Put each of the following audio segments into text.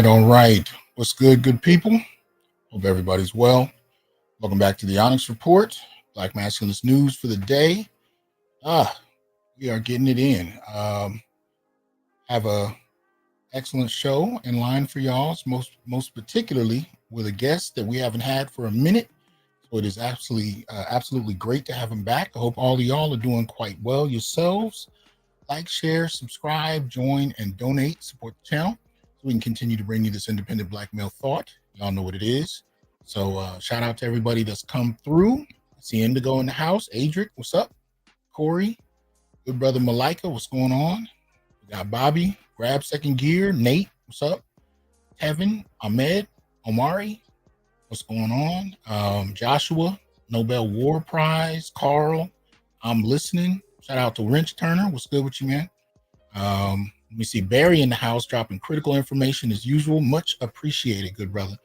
All right. What's good, good people? Hope everybody's well. Welcome back to the Onyx Report, Black Masculinist news for the day. We are getting it in. Have a excellent show in line for y'all, most particularly with a guest that we haven't had for a minute. So it is absolutely great to have him back. I hope all of y'all are doing quite well yourselves. Like, share, subscribe, join, and donate. Support the channel so we can continue to bring you this independent black male thought. Y'all know what it is. So shout out to everybody that's come through. I see Indigo in the house. Adric, what's up? Corey, good brother Malika, what's going on? We got Bobby, Grab Second Gear. Nate, what's up? Kevin, Ahmed, Omari, what's going on? Joshua, Nobel War Prize. Carl, I'm listening. Shout out to Wrench Turner. What's good with you, man? Let me see. Barry in the house dropping critical information as usual. Much appreciated, good brother.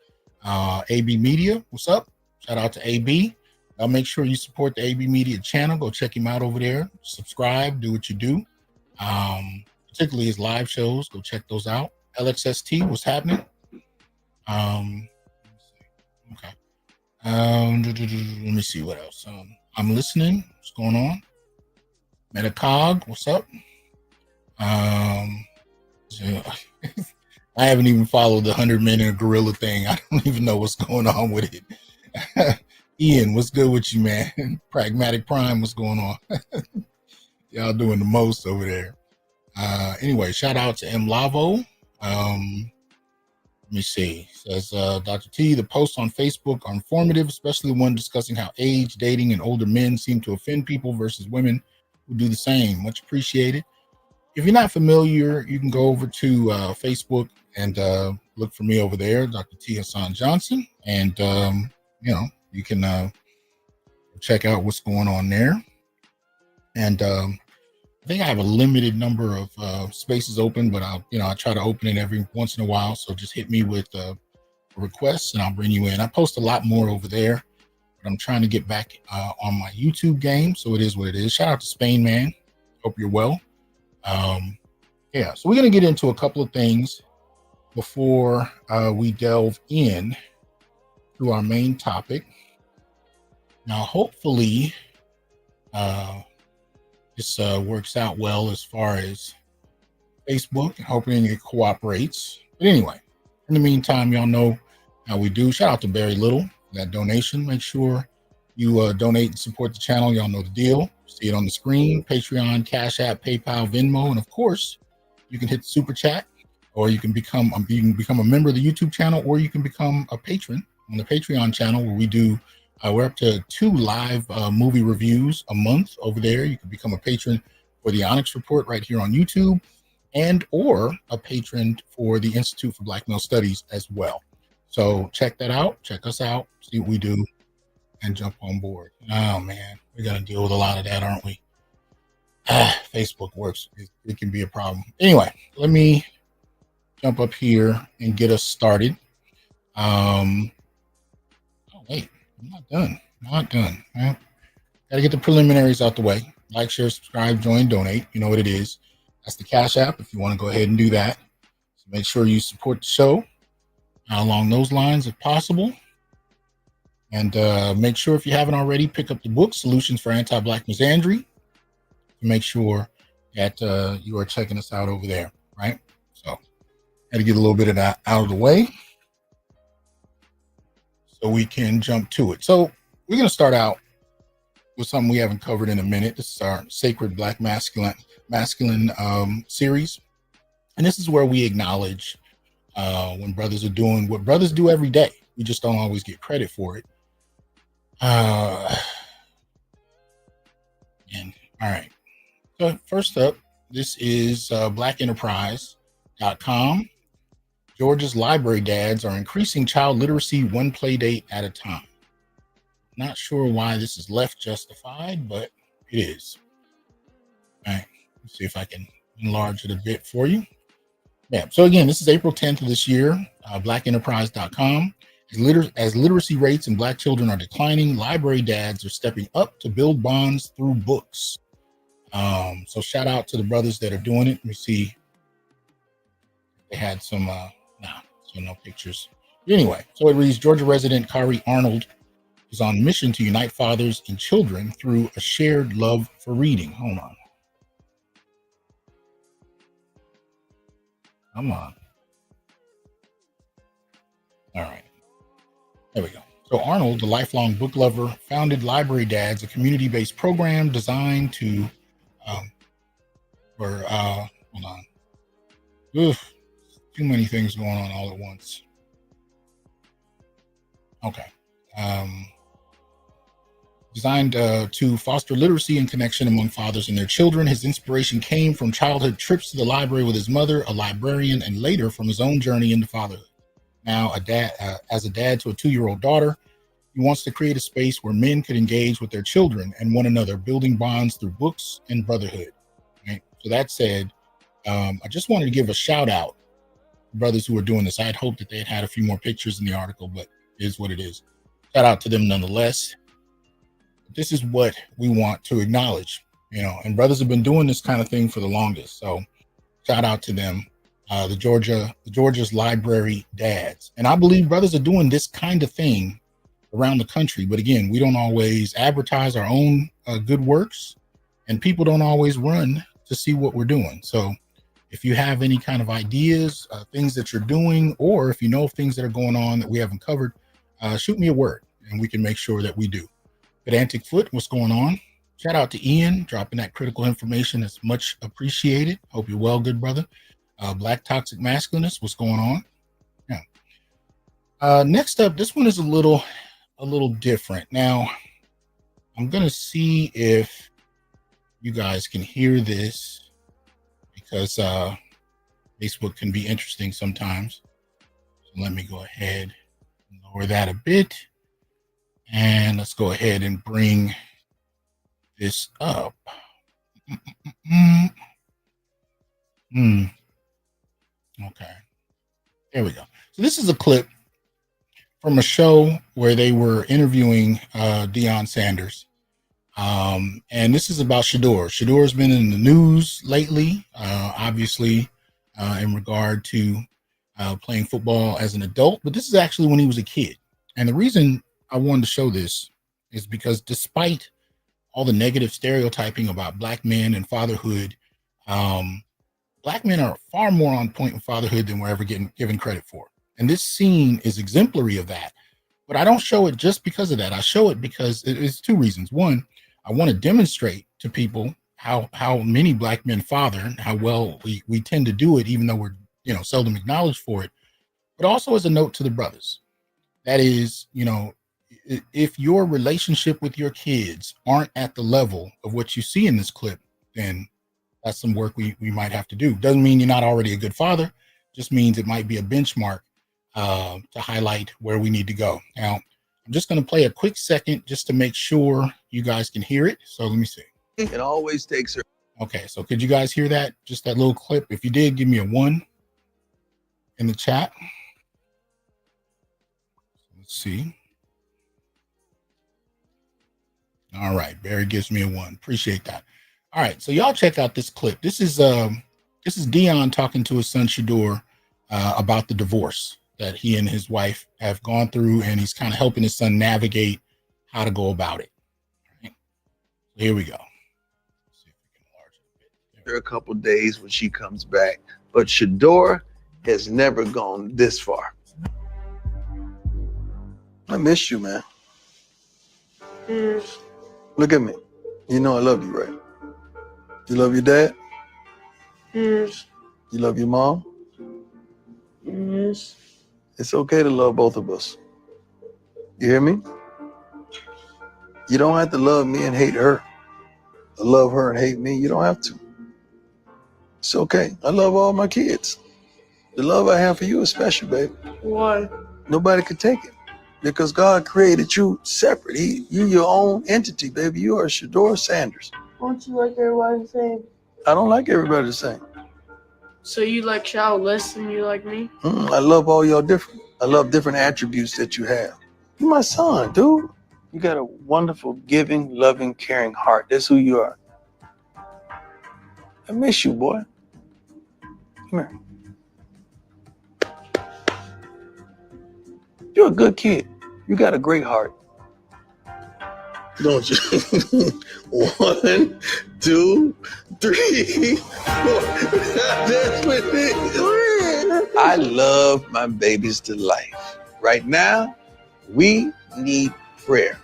AB Media, what's up? Shout out to AB. I'll make sure you support the AB Media channel. Go check him out over there. Subscribe, do what you do. Particularly his live shows. Go check those out. LXST, what's happening? Okay. Let me see what else. I'm listening. What's going on? Metacog, what's up? I haven't even followed the 100 Men in a Gorilla thing. I don't even know what's going on with it. Ian, what's good with you, man? Pragmatic Prime, what's going on? Y'all doing the most over there. Anyway, shout out to M Lavo. Let me see. Says Dr. T, the posts on Facebook are informative, especially one discussing how age, dating, and older men seem to offend people versus women who do the same. Much appreciated. If you're not familiar, you can go over to Facebook and look for me over there, Dr. T. Hasan Johnson, and you can check out what's going on there. And I think I have a limited number of spaces open, but I try to open it every once in a while. So just hit me with requests, and I'll bring you in. I post a lot more over there. I'm trying to get back on my YouTube game, so it is what it is. Shout out to Spain, man. Hope you're well. So we're going to get into a couple of things before we delve in to our main topic. Now, hopefully, this works out well as far as Facebook, hoping it cooperates. But anyway, in the meantime, y'all know how we do. Shout out to Barry Little. That donation, make sure you donate and support the channel. Y'all know the deal. See it on the screen. Patreon, Cash App, PayPal, Venmo, and of course you can hit the super chat, or you can become a member of the YouTube channel, or you can become a patron on the Patreon channel, where we do we're up to 2 live movie reviews a month over there. You can become a patron for the Onyx Report right here on YouTube, and or a patron for the Institute for Black Male Studies as well. So check that out. Check us out. See what we do, and jump on board. Oh man, we're gonna deal with a lot of that, aren't we? Facebook works. It can be a problem. Anyway, let me jump up here and get us started. Oh wait, I'm not done. Right? Gotta get the preliminaries out the way. Like, share, subscribe, join, donate. You know what it is. That's the Cash App if you want to go ahead and do that. So make sure you support the show along those lines if possible. And make sure, if you haven't already, pick up the book, Solutions for Anti-Black Misandry, to make sure that you are checking us out over there, right? So, got to get a little bit of that out of the way so we can jump to it. So, we're going to start out with something we haven't covered in a minute. This is our Sacred Black Masculine series. And this is where we acknowledge when brothers are doing what brothers do every day. We just don't always get credit for it. All right. So first up, this is blackenterprise.com. Georgia's library dads are increasing child literacy 1 play date at a time. Not sure why this is left justified, but it is. All right. Let's see if I can enlarge it a bit for you. Yeah. So again, this is April 10th of this year. Blackenterprise.com. As literacy rates in Black children are declining, library dads are stepping up to build bonds through books. So shout out to the brothers that are doing it. Let me see. They had some, so no pictures. Anyway, so it reads, Georgia resident Kari Arnold is on a mission to unite fathers and children through a shared love for reading. Hold on. Come on. All right. There we go. So Arnold, the lifelong book lover, founded Library Dads, a community-based program designed to, hold on. Oof, too many things going on all at once. Okay. Designed to foster literacy and connection among fathers and their children. His inspiration came from childhood trips to the library with his mother, a librarian, and later from his own journey into fatherhood. Now, as a dad to a 2-year-old daughter, he wants to create a space where men could engage with their children and one another, building bonds through books and brotherhood. Right? So that said, I just wanted to give a shout out to brothers who are doing this. I had hoped that they had a few more pictures in the article, but it is what it is. Shout out to them nonetheless. This is what we want to acknowledge, and brothers have been doing this kind of thing for the longest. So shout out to them. Georgia's Library Dads. And I believe brothers are doing this kind of thing around the country. But again, we don't always advertise our own good works, and people don't always run to see what we're doing. So if you have any kind of ideas, things that you're doing, or if you know of things that are going on that we haven't covered, shoot me a word and we can make sure that we do. Pedantic Foot, what's going on? Shout out to Ian, dropping that critical information. It's much appreciated. Hope you're well, good brother. Black Toxic Masculinist, what's going on? Yeah. Next up, this one is a little different. Now, I'm gonna see if you guys can hear this, because Facebook can be interesting sometimes. So let me go ahead and lower that a bit, and let's go ahead and bring this up. Okay, there we go. So this is a clip from a show where they were interviewing Deion Sanders. And this is about Shador. Shador's been in the news lately, obviously, in regard to playing football as an adult, but this is actually when he was a kid. And the reason I wanted to show this is because despite all the negative stereotyping about black men and fatherhood, black men are far more on point in fatherhood than we're ever given credit for. And this scene is exemplary of that. But I don't show it just because of that. I show it because it's two reasons. One, I want to demonstrate to people how many black men father and how well we tend to do it, even though we're seldom acknowledged for it. But also as a note to the brothers. That is, if your relationship with your kids aren't at the level of what you see in this clip, then that's some work we might have to do. Doesn't mean you're not already a good father. Just means it might be a benchmark to highlight where we need to go. Now, I'm just going to play a quick second just to make sure you guys can hear it. So let me see. It always takes her. Okay, so could you guys hear that? Just that little clip. If you did, give me a 1 in the chat. Let's see. All right, Barry gives me a 1. Appreciate that. All right, so y'all check out this clip. This is Deion talking to his son Shador about the divorce that he and his wife have gone through, and he's kind of helping his son navigate how to go about it. Right. So here we go. Let's see if we can enlarge it a bit. There are a couple days when she comes back, but Shador has never gone this far. I miss you, man. Look at me. You know I love you, right? You love your dad? Yes. You love your mom? Yes. It's okay to love both of us. You hear me? You don't have to love me and hate her. Or love her and hate me. You don't have to. It's okay. I love all my kids. The love I have for you is special, baby. Why? Nobody could take it. Because God created you separate. You're your own entity, baby. You are Shador Sanders. Don't you like everybody the same? I don't like everybody the same. So you like Shao less than you like me? I love all y'all different. I love different attributes that you have. You're my son, dude. You got a wonderful, giving, loving, caring heart. That's who you are. I miss you, boy. Come here. You're a good kid. You got a great heart. Don't you? 1, 2, 3, 4. That's what it is. I love my babies to life. Right now, we need prayer.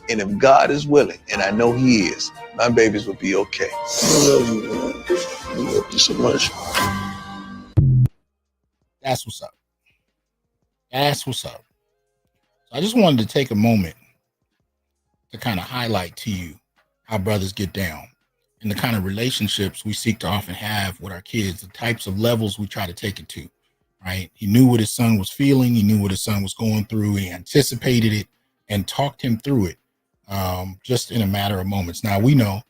And if God is willing, and I know He is, my babies will be okay. I love you, man. I love you so much. That's what's up. That's what's up. So I just wanted to take a moment to kind of highlight to you how brothers get down and the kind of relationships we seek to often have with our kids, the types of levels we try to take it to, right? He knew what his son was feeling. He knew what his son was going through. He anticipated it and talked him through it just in a matter of moments. Now, we know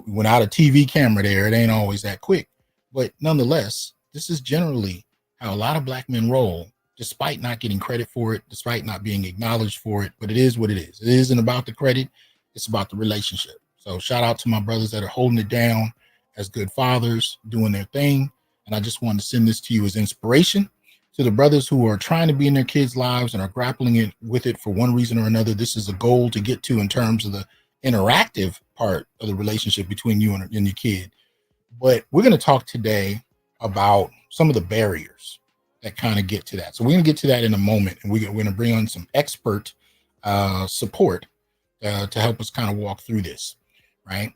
without a TV camera there, it ain't always that quick. But nonetheless, this is generally how a lot of Black men roll, despite not getting credit for it, despite not being acknowledged for it. But it is what it is. It isn't about the credit. It's about the relationship. So shout out to my brothers that are holding it down as good fathers, doing their thing. And I just wanted to send this to you as inspiration to the brothers who are trying to be in their kids' lives and are grappling with it for one reason or another. This is a goal to get to in terms of the interactive part of the relationship between you and your kid. But we're going to talk today about some of the barriers that kind of get to that. So we're going to get to that in a moment. And we're going to bring on some expert support to help us kind of walk through this, right?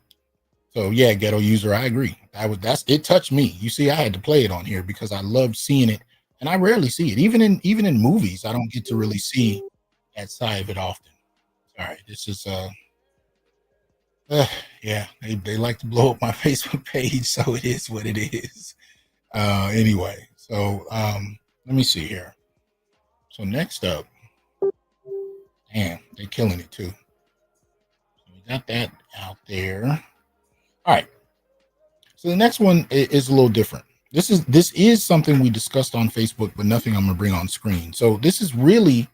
So yeah, ghetto user, I agree. It touched me. You see, I had to play it on here because I loved seeing it, and I rarely see it. Even in movies, I don't get to really see that side of it often. All right, this is yeah, they like to blow up my Facebook page, so it is what it is. Anyway, so let me see here. So next up, damn, they're killing it too. So we got that out there. All right. So the next one is a little different. This is something we discussed on Facebook, but nothing I'm going to bring on screen. So this is really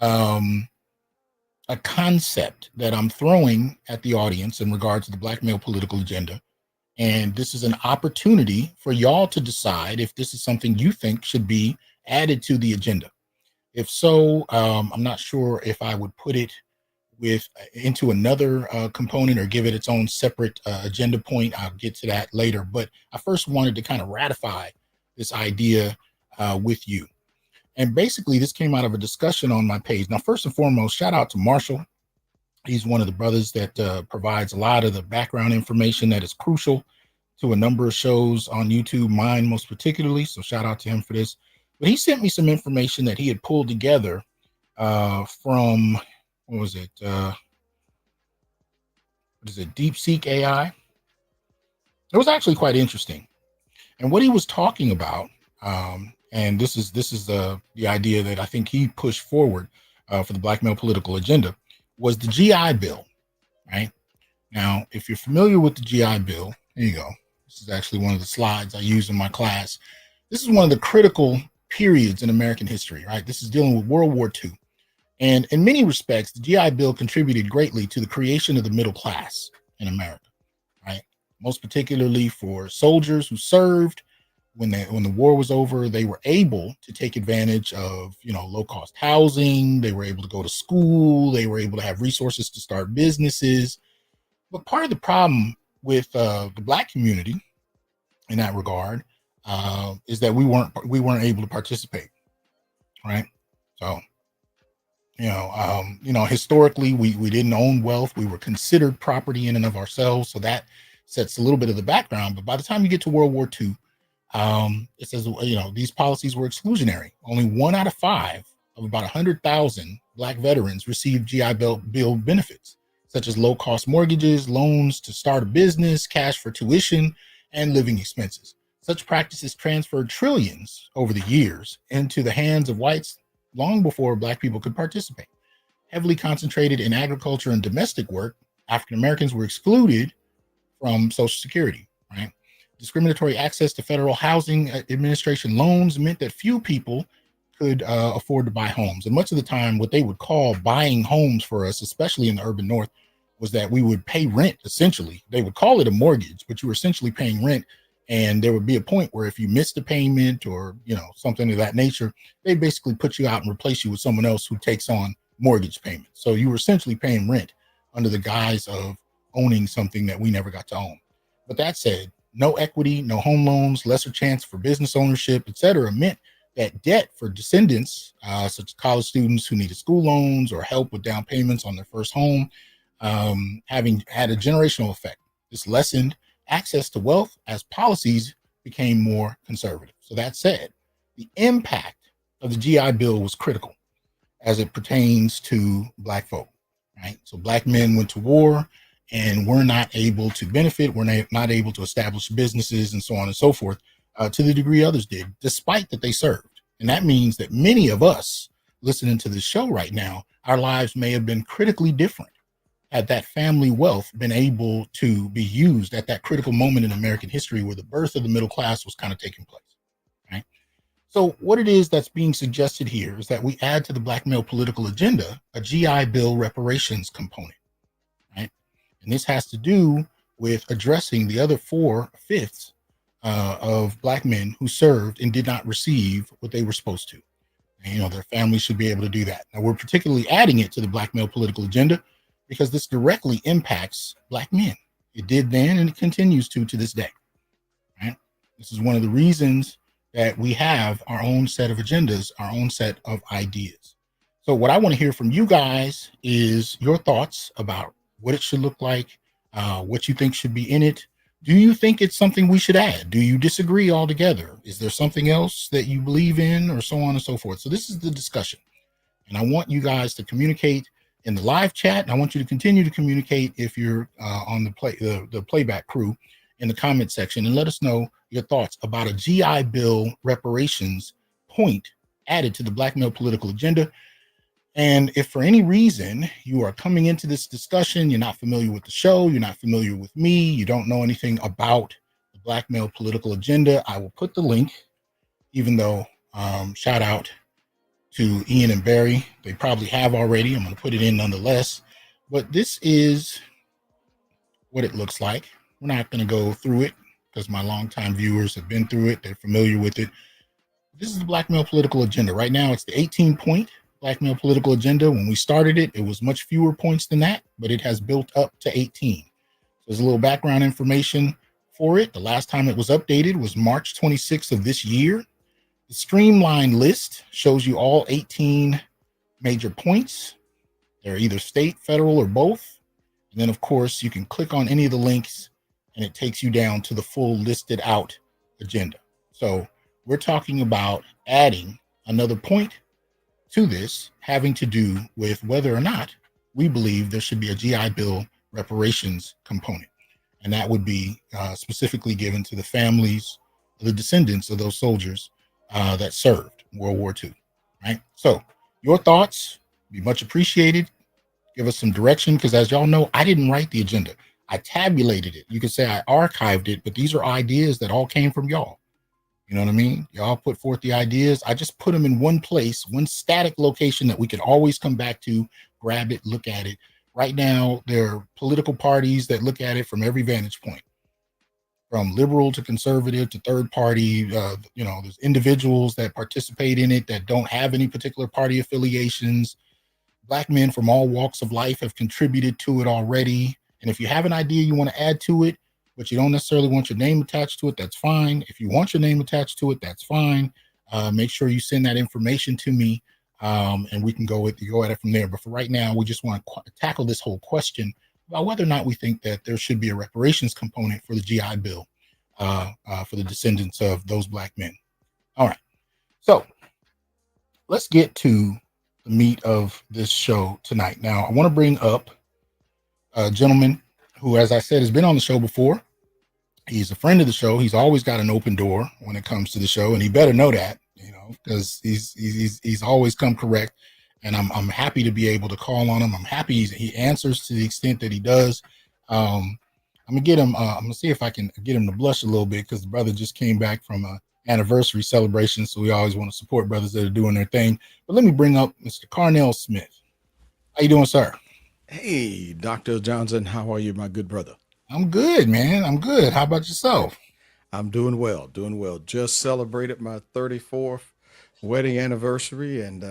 a concept that I'm throwing at the audience in regard to the Black male political agenda. And this is an opportunity for y'all to decide if this is something you think should be added to the agenda. If so, I'm not sure if I would put it into another component or give it its own separate agenda point. I'll get to that later. But I first wanted to kind of ratify this idea with you. And basically, this came out of a discussion on my page. Now, first and foremost, shout out to Marshall. He's one of the brothers that provides a lot of the background information that is crucial to a number of shows on YouTube, mine most particularly. So shout out to him for this. But he sent me some information that he had pulled together from, what was it? What is it? DeepSeek AI. It was actually quite interesting. And what he was talking about, and this is the idea that I think he pushed forward for the Black male political agenda, was the GI Bill, right? Now, if you're familiar with the GI Bill, here you go. This is actually one of the slides I use in my class. This is one of the critical periods in American history, right? This is dealing with World War II. And in many respects, the GI Bill contributed greatly to the creation of the middle class in America, right? Most particularly for soldiers who served. When the war was over, they were able to take advantage of, low-cost housing. They were able to go to school. They were able to have resources to start businesses. But part of the problem with the Black community in that regard is that we weren't able to participate, right? So, historically, we didn't own wealth. We were considered property in and of ourselves. So that sets a little bit of the background. But by the time you get to World War II, it says, these policies were exclusionary. Only 1 out of 5 of about 100,000 Black veterans received GI Bill benefits, such as low-cost mortgages, loans to start a business, cash for tuition, and living expenses. Such practices transferred trillions over the years into the hands of whites long before Black people could participate. Heavily concentrated in agriculture and domestic work, African Americans were excluded from Social Security, right? Discriminatory access to federal housing administration loans meant that few people could afford to buy homes. And much of the time, what they would call buying homes for us, especially in the urban North, was that we would pay rent, essentially. They would call it a mortgage, but you were essentially paying rent And there would be a point where if you missed a payment or, something of that nature, they basically put you out and replace you with someone else who takes on mortgage payments. So you were essentially paying rent under the guise of owning something that we never got to own. But that said, no equity, no home loans, lesser chance for business ownership, etc., meant that debt for descendants, such as college students who needed school loans or help with down payments on their first home, having had a generational effect. This lessened access to wealth as policies became more conservative. So that said, the impact of the GI Bill was critical as it pertains to Black folk, right? So Black men went to war and were not able to benefit, were not able to establish businesses and so on and so forth to the degree others did, despite that they served. And that means that many of us listening to this show right now, our lives may have been critically different had that family wealth been able to be used at that critical moment in American history where the birth of the middle class was kind of taking place, right? So what it is that's being suggested here is that we add to the Black male political agenda a GI Bill reparations component, right? And this has to do with addressing the other 4/5 of Black men who served and did not receive what they were supposed to. And, their families should be able to do that. Now, we're particularly adding it to the Black male political agenda because this directly impacts Black men. It did then, and it continues to this day. Right? This is one of the reasons that we have our own set of agendas, our own set of ideas. So what I want to hear from you guys is your thoughts about what it should look like, what you think should be in it. Do you think it's something we should add? Do you disagree altogether? Is there something else that you believe in, or so on and so forth? So this is the discussion. And I want you guys to communicate in the live chat. And I want you to continue to communicate if you're on the playback crew in the comment section, and let us know your thoughts about a GI Bill reparations point added to the Black male political agenda. And if for any reason you are coming into this discussion, you're not familiar with the show, you're not familiar with me, you don't know anything about the Black male political agenda, I will put the link, even though shout out to Ian and Barry. They probably have already. I'm going to put it in nonetheless. But this is what it looks like. We're not going to go through it because my longtime viewers have been through it. They're familiar with it. This is the Black male political agenda. Right now, it's the 18-point Black male political agenda. When we started it, it was much fewer points than that, but it has built up to 18. So there's a little background information for it. The last time it was updated was March 26th of this year. The streamlined list shows you all 18 major points. They're either state, federal, or both. And then, of course, you can click on any of the links and it takes you down to the full listed out agenda. So we're talking about adding another point to this having to do with whether or not we believe there should be a GI Bill reparations component. And that would be specifically given to the families, the descendants of those soldiers that served World War II, right? So your thoughts be much appreciated. Give us some direction, because as y'all know, I didn't write the agenda. I tabulated it. You could say I archived it, but these are ideas that all came from y'all. You know what I mean? Y'all put forth the ideas. I just put them in one place, one static location that we could always come back to, grab it, look at it. Right now, there are political parties that look at it from every vantage point, from liberal to conservative to third party. There's individuals that participate in it that don't have any particular party affiliations. Black men from all walks of life have contributed to it already. And if you have an idea you want to add to it, but you don't necessarily want your name attached to it, that's fine. If you want your name attached to it, that's fine. Make sure you send that information to me, and we can go at it from there. But for right now, we just want to tackle this whole question about whether or not we think that there should be a reparations component for the GI Bill for the descendants of those Black men. All right. So let's get to the meat of this show tonight. Now, I want to bring up a gentleman who, as I said, has been on the show before. He's a friend of the show. He's always got an open door when it comes to the show, and he better know that, because he's always come correct. And I'm happy to be able to call on him. I'm happy he answers to the extent that he does. I'm gonna get him. I'm gonna see if I can get him to blush a little bit, because the brother just came back from a anniversary celebration, so we always want to support brothers that are doing their thing. But let me bring up Mr. Carnell Smith. How you doing, sir? Hey, Dr. Johnson, how are you, my good brother? I'm good, man. I'm good. How about yourself? I'm doing well, doing well. Just celebrated my 34th wedding anniversary, and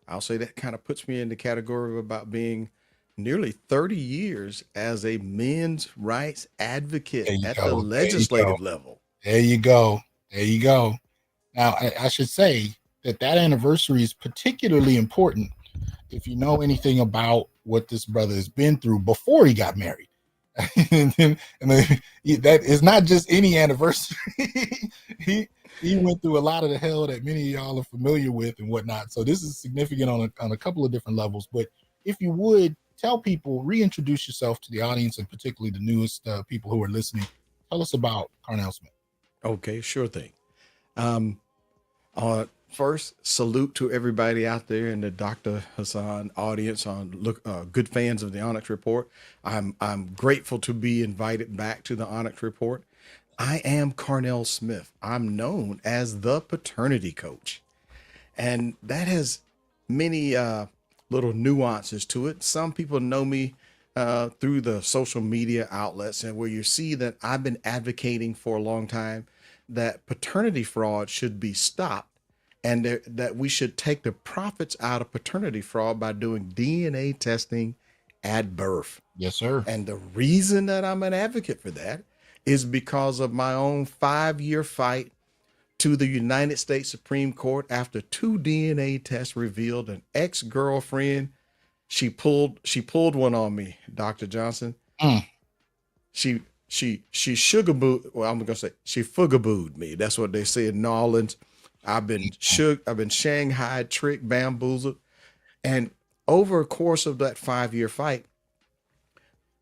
I'll say that kind of puts me in the category of about being nearly 30 years as a men's rights advocate There you at the go. There you go. legislative level. There you go. There you go. Now, I should say that anniversary is particularly important if you know anything about what this brother has been through before he got married. That is not just any anniversary. he went through a lot of the hell that many of y'all are familiar with and whatnot. So this is significant on a couple of different levels. But if you would tell people, reintroduce yourself to the audience and particularly the newest people who are listening. Tell us about Carnell Smith. Okay, sure thing. First, salute to everybody out there in the Dr. Hasan audience good fans of the Onyx Report. I'm grateful to be invited back to the Onyx Report. I am Carnell Smith. I'm known as the paternity coach. And that has many little nuances to it. Some people know me through the social media outlets, and where you see that I've been advocating for a long time that paternity fraud should be stopped, and that we should take the profits out of paternity fraud by doing DNA testing at birth. Yes, sir. And the reason that I'm an advocate for that is because of my own 5-year fight to the United States Supreme Court after 2 DNA tests revealed an ex-girlfriend. She pulled one on me, Dr. Johnson. She sugabooed. Well, I'm gonna say she fugabooed me. That's what they say in New Orleans. I've been Shanghai tricked, bamboozled, and over a course of that 5-year fight,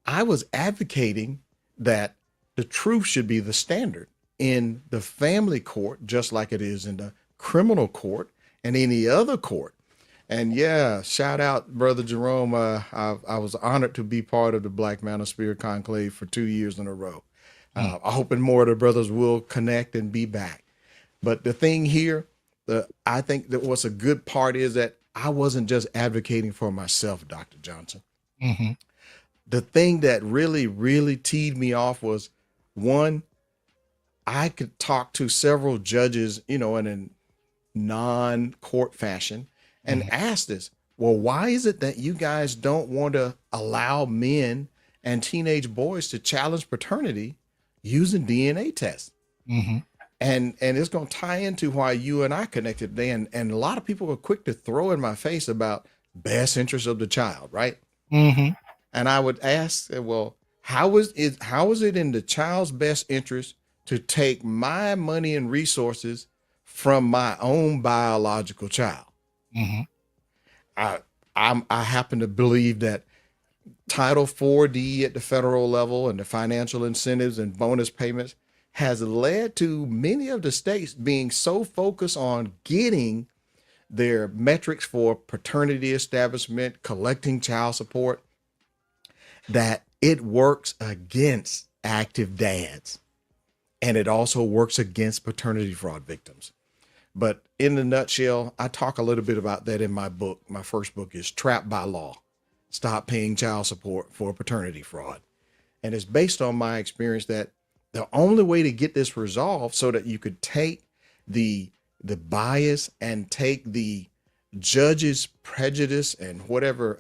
I was advocating that the truth should be the standard in the family court, just like it is in the criminal court and any other court. And yeah, shout out, Brother Jerome. I was honored to be part of the Black Manosphere Conclave for 2 years in a row. I'm hoping more of the brothers will connect and be back. But the thing here, I think that what's a good part is that I wasn't just advocating for myself, Dr. Johnson. Mm-hmm. The thing that really, really teed me off was, one, I could talk to several judges, in a non-court fashion and ask this, well, why is it that you guys don't want to allow men and teenage boys to challenge paternity using DNA tests? Mm-hmm. And it's going to tie into why you and I connected today. And a lot of people were quick to throw in my face about best interest of the child, right? Mm-hmm. And I would ask, well, how is it in the child's best interest to take my money and resources from my own biological child? Mm-hmm. I happen to believe that Title 4D at the federal level and the financial incentives and bonus payments has led to many of the states being so focused on getting their metrics for paternity establishment, collecting child support, that it works against active dads. And it also works against paternity fraud victims. But in a nutshell, I talk a little bit about that in my book. My first book is Trapped by Law: Stop Paying Child Support for Paternity Fraud. And it's based on my experience that the only way to get this resolved so that you could take the bias and take the judge's prejudice and whatever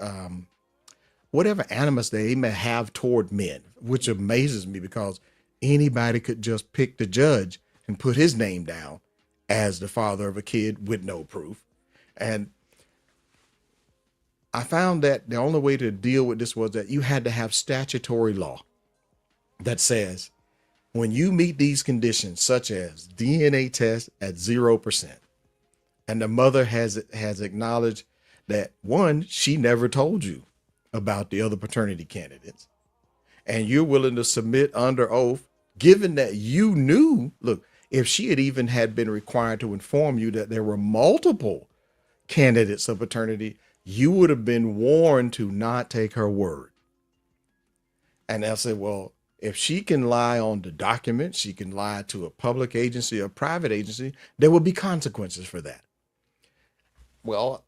animus they may have toward men, which amazes me because anybody could just pick the judge and put his name down as the father of a kid with no proof. And I found that the only way to deal with this was that you had to have statutory law that says, when you meet these conditions, such as DNA test at 0%, and the mother has acknowledged that, one, she never told you about the other paternity candidates, and you're willing to submit under oath, given that you knew, look, if she had been required to inform you that there were multiple candidates of paternity, you would have been warned to not take her word. And they'll say, well, if she can lie on the document, she can lie to a public agency or private agency, there will be consequences for that. Well,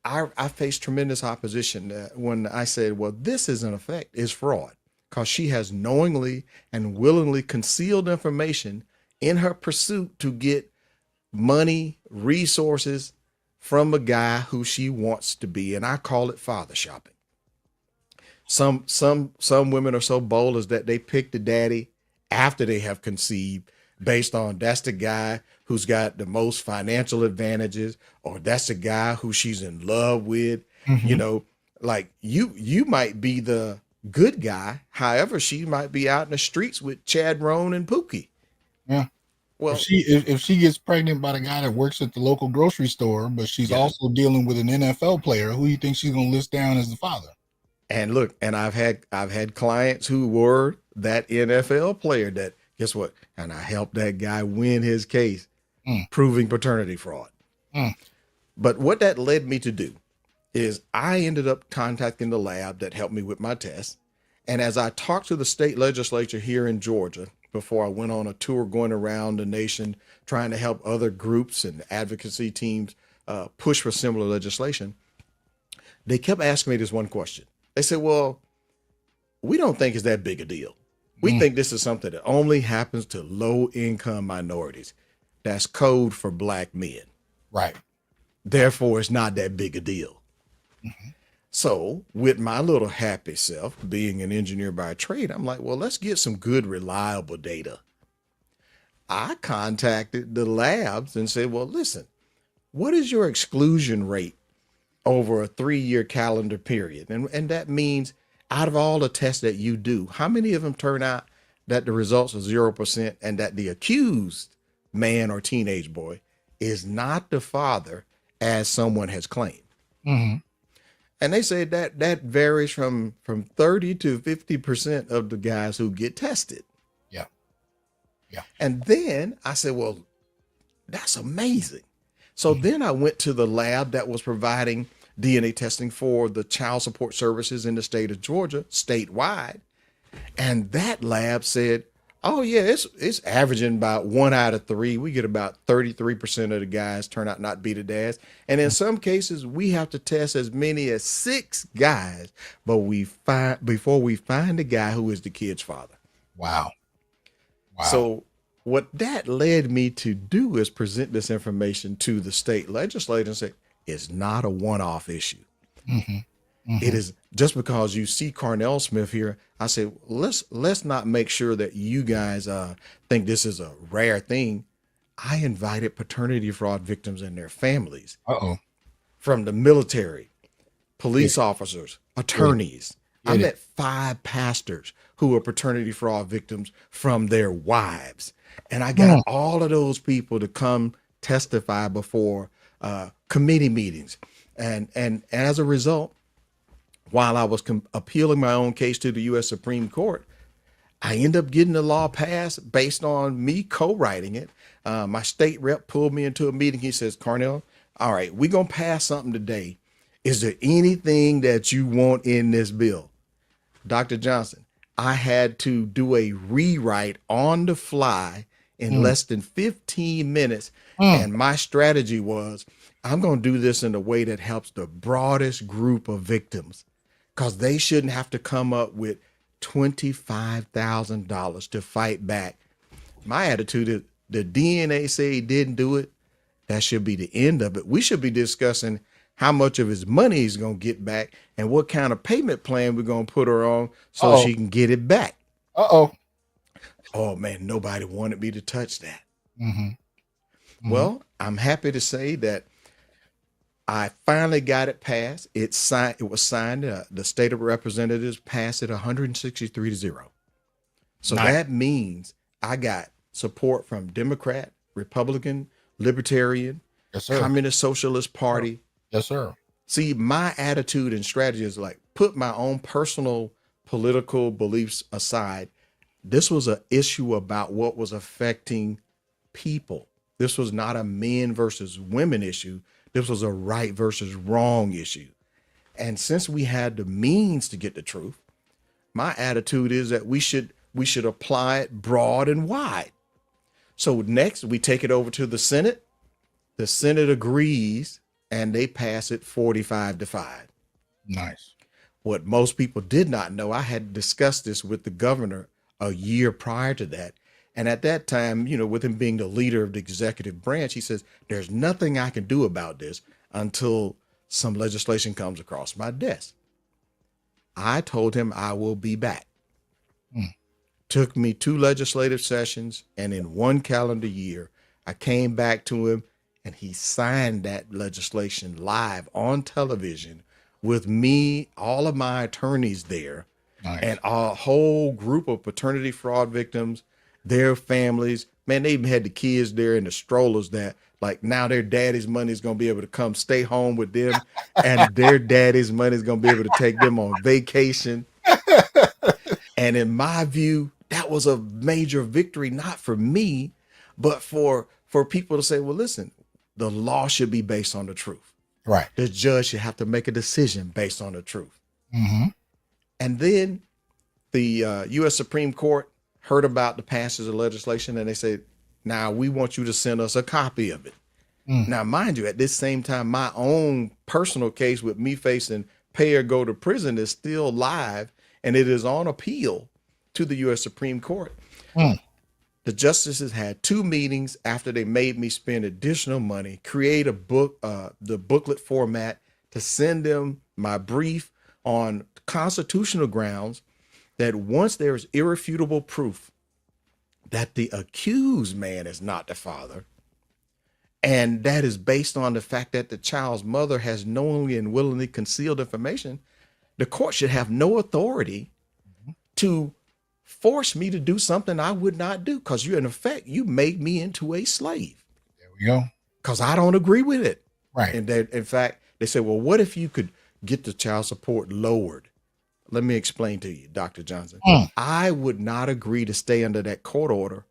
I faced tremendous opposition when I said, well, this is in effect is fraud because she has knowingly and willingly concealed information in her pursuit to get money, resources from a guy who she wants to be. And I call it father shopping. Some women are so bold as that they pick the daddy after they have conceived based on that's the guy who's got the most financial advantages, or that's the guy who she's in love with. You know, like you might be the good guy. However, she might be out in the streets with Chad Roan and Pookie. Yeah. Well, if she gets pregnant by the guy that works at the local grocery store, but she's also dealing with an NFL player, who do you think she's going to list down as the father? And look, and I've had clients who were that NFL player that, guess what? And I helped that guy win his case, proving paternity fraud. But what that led me to do is I ended up contacting the lab that helped me with my test. And as I talked to the state legislature here in Georgia, before I went on a tour going around the nation, trying to help other groups and advocacy teams push for similar legislation, they kept asking me this one question. They said, well, we don't think it's that big a deal. We think this is something that only happens to low-income minorities. That's code for Black men. Right. Therefore, it's not that big a deal. So with my little happy self, being an engineer by trade, I'm like, well, let's get some good, reliable data. I contacted the labs and said, well, listen, what is your exclusion rate over a 3-year calendar period? And that means out of all the tests that you do, how many of them turn out that the results are 0% and that the accused man or teenage boy is not the father as someone has claimed? And they say that varies from 30 to 50% of the guys who get tested. Yeah. Yeah. And then I said, well, that's amazing. So then I went to the lab that was providing DNA testing for the child support services in the state of Georgia, statewide. And that lab said, oh yeah, it's averaging about 1 out of 3. We get about 33% of the guys turn out not to be the dads. And in some cases, we have to test as many as 6 guys, but before we find the guy who is the kid's father. Wow. So what that led me to do is present this information to the state legislature and say, it's not a one-off issue. It is just because you see Carnell Smith here. I said, let's not make sure that you guys think this is a rare thing. I invited paternity fraud victims and their families from the military, police officers, attorneys. I met 5 pastors who were paternity fraud victims from their wives. And I got all of those people to come testify before committee meetings. And as a result, while I was appealing my own case to the U.S. Supreme Court, I ended up getting the law passed based on me co-writing it. My state rep pulled me into a meeting. He says, Carnell, all right, we're going to pass something today. Is there anything that you want in this bill? Dr. Johnson, I had to do a rewrite on the fly in less than 15 minutes. And my strategy was, I'm going to do this in a way that helps the broadest group of victims, because they shouldn't have to come up with $25,000 to fight back. My attitude is, the DNA say he didn't do it. That should be the end of it. We should be discussing how much of his money he's going to get back and what kind of payment plan we're going to put her on so she can get it back. Oh man, nobody wanted me to touch that. Well, I'm happy to say that I finally got it passed. It was signed. The state of representatives passed it 163-0. So that means I got support from Democrat, Republican, Libertarian, Communist Socialist Party. Yes, sir. See, my attitude and strategy is like, put my own personal political beliefs aside. This was an issue about what was affecting people. This was not a men versus women issue. This was a right versus wrong issue. And since we had the means to get the truth, my attitude is that we should apply it broad and wide. So next we take it over to the Senate. The Senate agrees and they pass it 45-5. Nice. What most people did not know, I had discussed this with the governor a year prior to that. And at that time, with him being the leader of the executive branch, he says, there's nothing I can do about this until some legislation comes across my desk. I told him I will be back. Took me 2 legislative sessions, and in 1 calendar year, I came back to him and he signed that legislation live on television with me, all of my attorneys there, Nice. and a whole group of paternity fraud victims, their families. Man, they even had the kids there in the strollers that like now their daddy's money is going to be able to come stay home with them and their daddy's money is going to be able to take them on vacation. And in my view, that was a major victory, not for me, but for people to say, well, listen, the law should be based on the truth. Right. The judge should have to make a decision based on the truth. Mm-hmm. And then the U.S. Supreme Court heard about the passage of legislation and they said, now we want you to send us a copy of it. Now, mind you, at this same time, my own personal case with me facing pay or go to prison is still live, and it is on appeal to the U.S. Supreme Court. The justices had 2 meetings after they made me spend additional money, create a book, the booklet format to send them my brief on constitutional grounds that once there is irrefutable proof that the accused man is not the father, and that is based on the fact that the child's mother has knowingly and willingly concealed information, the court should have no authority to force me to do something I would not do, because in effect, you made me into a slave. There we go. Because I don't agree with it. Right. And that, in fact, they said, well, what if you could get the child support lowered? Let me explain to you, Dr. Johnson. I would not agree to stay under that court order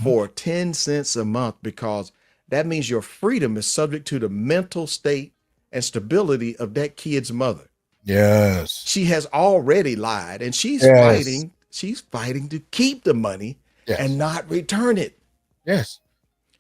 for 10 cents a month, because that means your freedom is subject to the mental state and stability of that kid's mother. Yes. She has already lied, and she's Yes. fighting to keep the money Yes. and not return it. Yes.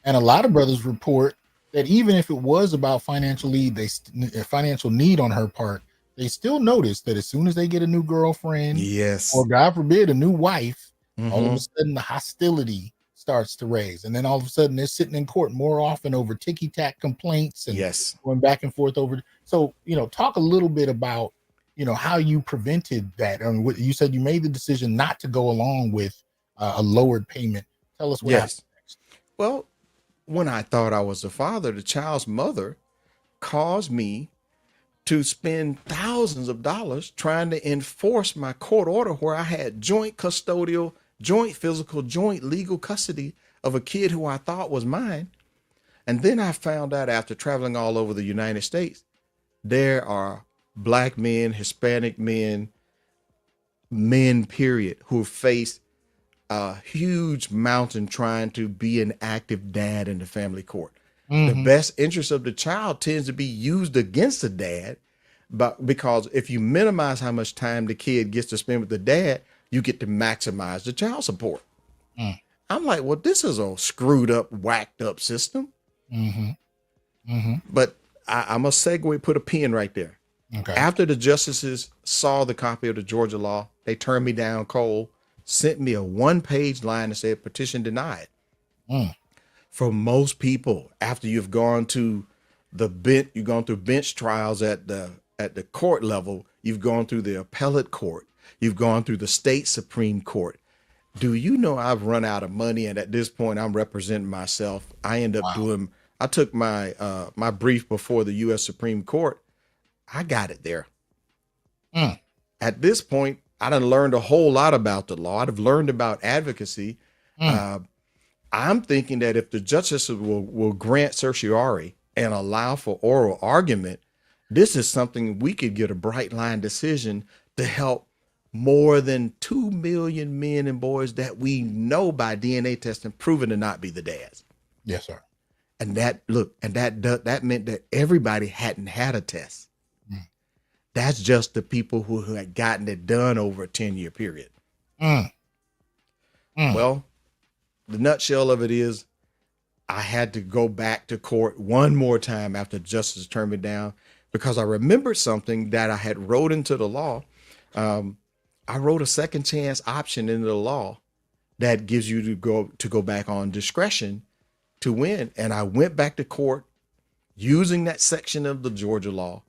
And a lot of brothers report that even if it was about financial need on her part, they still notice that as soon as they get a new girlfriend, Yes. or God forbid, a new wife, all of Mhm. a sudden the hostility starts to raise. And then all of a sudden they're sitting in court more often over ticky-tack complaints and Yes. going back and forth over. So, talk a little bit about, how you prevented that. I mean, you said you made the decision not to go along with a lowered payment. Tell us what happened next. Well, when I thought I was the father, the child's mother caused me to spend thousands of dollars trying to enforce my court order where I had joint custodial, joint physical, joint legal custody of a kid who I thought was mine. And then I found out after traveling all over the United States, there are Black men, Hispanic men, period, who face a huge mountain trying to be an active dad in the family court. The best interest of the child tends to be used against the dad, but because if you minimize how much time the kid gets to spend with the dad, you get to maximize the child support. I'm like, well, this is a screwed up, whacked up system. But I'm a segue, put a pin right there. Okay. After the justices saw the copy of the Georgia law, they turned me down cold, sent me a 1-page line that said petition denied. For most people, after you've gone to the bench, you've gone through bench trials at the court level, you've gone through the appellate court, you've gone through the state Supreme Court. Do you know I've run out of money, and at this point I'm representing myself. I end up I took my my brief before the U.S. Supreme Court. I got it there. At this point, I done learned a whole lot about the law. I've learned about advocacy. I'm thinking that if the justices will grant certiorari and allow for oral argument, this is something we could get a bright line decision to help more than 2 million men and boys that we know by DNA testing proven to not be the dads. Yes, sir. And that meant that everybody hadn't had a test. That's just the people who had gotten it done over a 10-year period. Well, the nutshell of it is I had to go back to court one more time after justice turned me down, because I remembered something that I had wrote into the law. I wrote a second chance option into the law that gives you to go back on discretion to win. And I went back to court using that section of the Georgia law,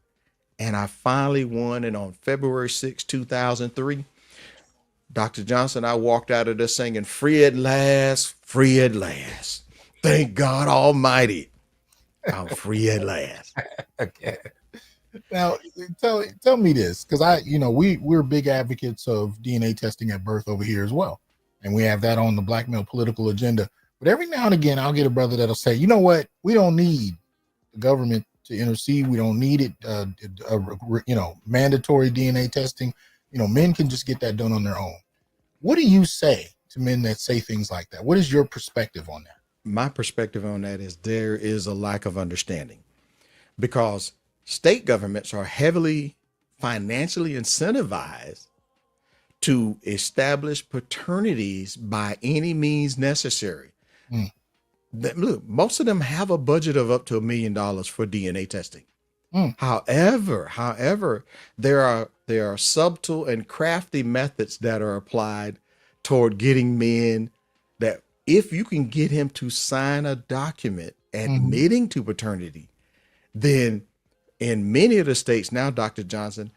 and I finally won. And on February 6, 2003, Dr. Johnson, I walked out of there singing, "Free at last, free at last. Thank God Almighty, I'm free at last." Okay. Now, tell me this, because we're big advocates of DNA testing at birth over here as well, and we have that on the black male political agenda. But every now and again, I'll get a brother that'll say, "You know what? We don't need the government to intercede. We don't need it. Mandatory DNA testing. Men can just get that done on their own." What do you say to men that say things like that? What is your perspective on that? My perspective on that is there is a lack of understanding, because state governments are heavily financially incentivized to establish paternities by any means necessary. Look, most of them have a budget of up to $1 million for DNA testing. However, there are subtle and crafty methods that are applied toward getting men that, if you can get him to sign a document admitting to paternity, then in many of the states now, Dr. Johnson,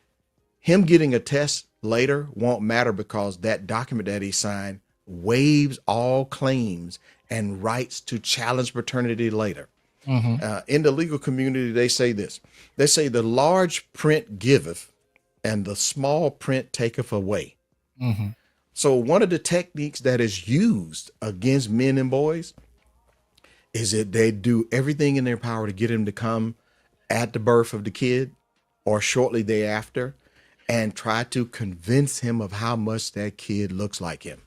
him getting a test later won't matter, because that document that he signed waives all claims and rights to challenge paternity later. In the legal community, they say this. They say the large print giveth and the small print taketh away. So one of the techniques that is used against men and boys is that they do everything in their power to get him to come at the birth of the kid or shortly thereafter and try to convince him of how much that kid looks like him.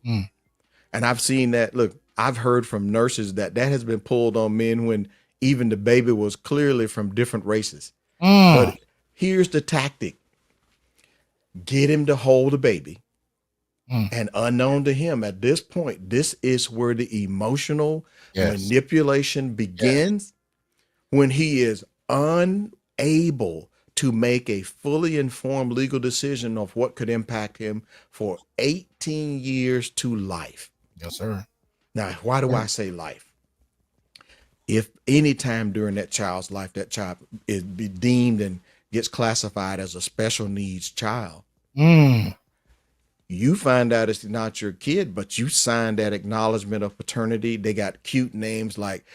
And I've seen that. Look, I've heard from nurses that has been pulled on men when even the baby was clearly from different races. But here's the tactic. Get him to hold the baby. And unknown to him at this point, this is where the emotional manipulation begins, when he is unable to make a fully informed legal decision of what could impact him for 18 years to life. Yes, sir. Now, why do I say life? If any time during that child's life, that child is be deemed and gets classified as a special needs child, you find out it's not your kid, but you signed that acknowledgement of paternity. They got cute names like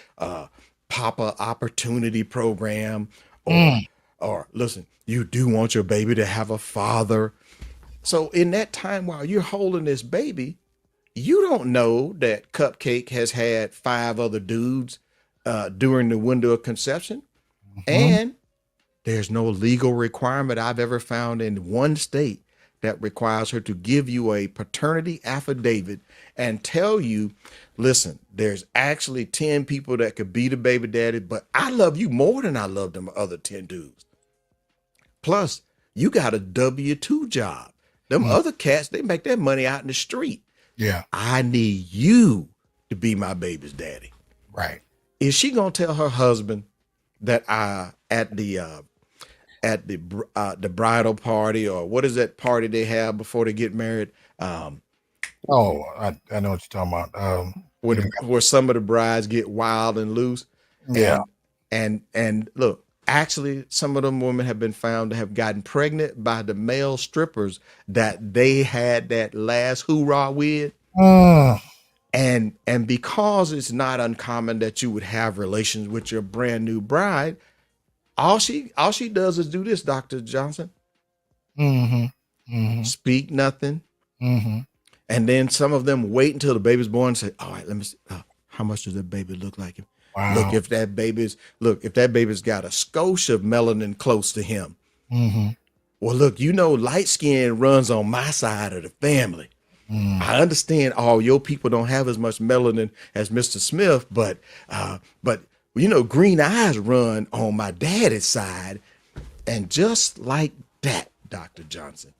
Papa Opportunity Program, or listen, you do want your baby to have a father. So in that time while you're holding this baby, you don't know that Cupcake has had 5 other dudes during the window of conception. And there's no legal requirement I've ever found in one state that requires her to give you a paternity affidavit and tell you, listen, there's actually 10 people that could be the baby daddy, but I love you more than I love them other 10 dudes. Plus, you got a W-2 job. Them other cats, they make that money out in the street. Yeah. I need you to be my baby's daddy. Right. Is she gonna tell her husband that at the bridal party, or what is that party they have before they get married? I know what you're talking about. Where some of the brides get wild and loose. Yeah. And look, actually, some of them women have been found to have gotten pregnant by the male strippers that they had that last hoorah with. And because it's not uncommon that you would have relations with your brand new bride, all she does is do this, Dr. Johnson. Speak nothing. And then some of them wait until the baby's born and say, all right, let me see. How much does that baby look like him? Wow. Look, if that baby's got a skosh of melanin close to him. Well, look, light skin runs on my side of the family. I understand all your people don't have as much melanin as Mr. Smith, but green eyes run on my daddy's side. And just like that, Dr. Johnson,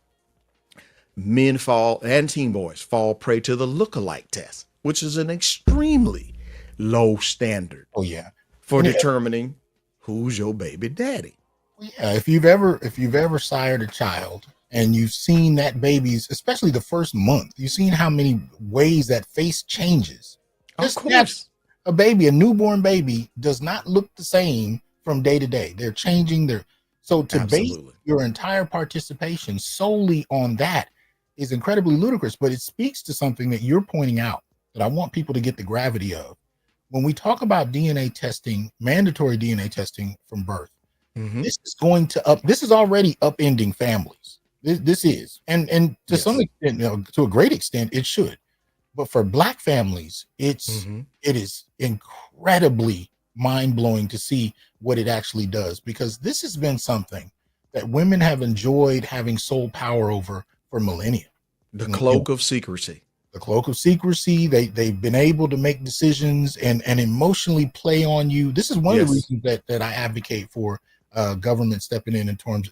men and teen boys fall prey to the lookalike test, which is an extremely low standard. Oh, yeah. For determining who's your baby daddy. Yeah, if you've ever sired a child and you've seen that baby's, especially the first month, you've seen how many ways that face changes. Of Just naturally, course. a newborn baby does not look the same from day to day. They're changing their, so to base Absolutely. your entire participation solely on that is incredibly ludicrous, but it speaks to something that you're pointing out that I want people to get the gravity of. When we talk about DNA testing, mandatory DNA testing from birth, Hmm. this is already upending families. This is, and to some Yes. extent, to a great extent, it should. But for Black families, Hmm. it is incredibly mind blowing to see what it actually does, because this has been something that women have enjoyed having sole power over for millennia. The And, cloak of secrecy. the cloak of secrecy, they've been able to make decisions and emotionally play on you. This is one of the Yes. reasons that I advocate for government stepping in terms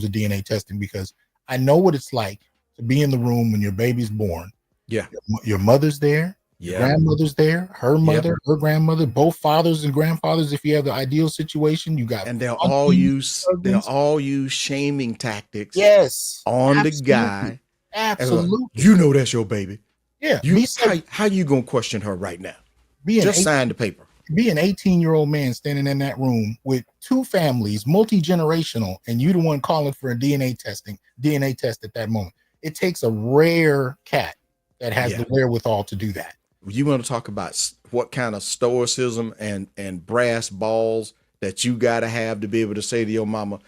of DNA testing, because I know what it's like to be in the room when your baby's born. Yeah. Your mother's there, your Yeah. grandmother's there, her Yep. mother, her grandmother, both fathers and grandfathers. If you have the ideal situation, you got And they'll all aunties, they'll cousins. all use shaming tactics Yes, on the absolutely, guy. And like, absolutely. you know that's your baby. Yeah, You how you gonna question her right now? be an Just sign the paper. be an 18-year-old man standing in that room with two families, multi-generational, and you the one calling for a DNA test at that moment. It takes a rare cat that has Yeah. the wherewithal to do that. You want to talk about what kind of stoicism and brass balls that you got to have to be able to say to your mama,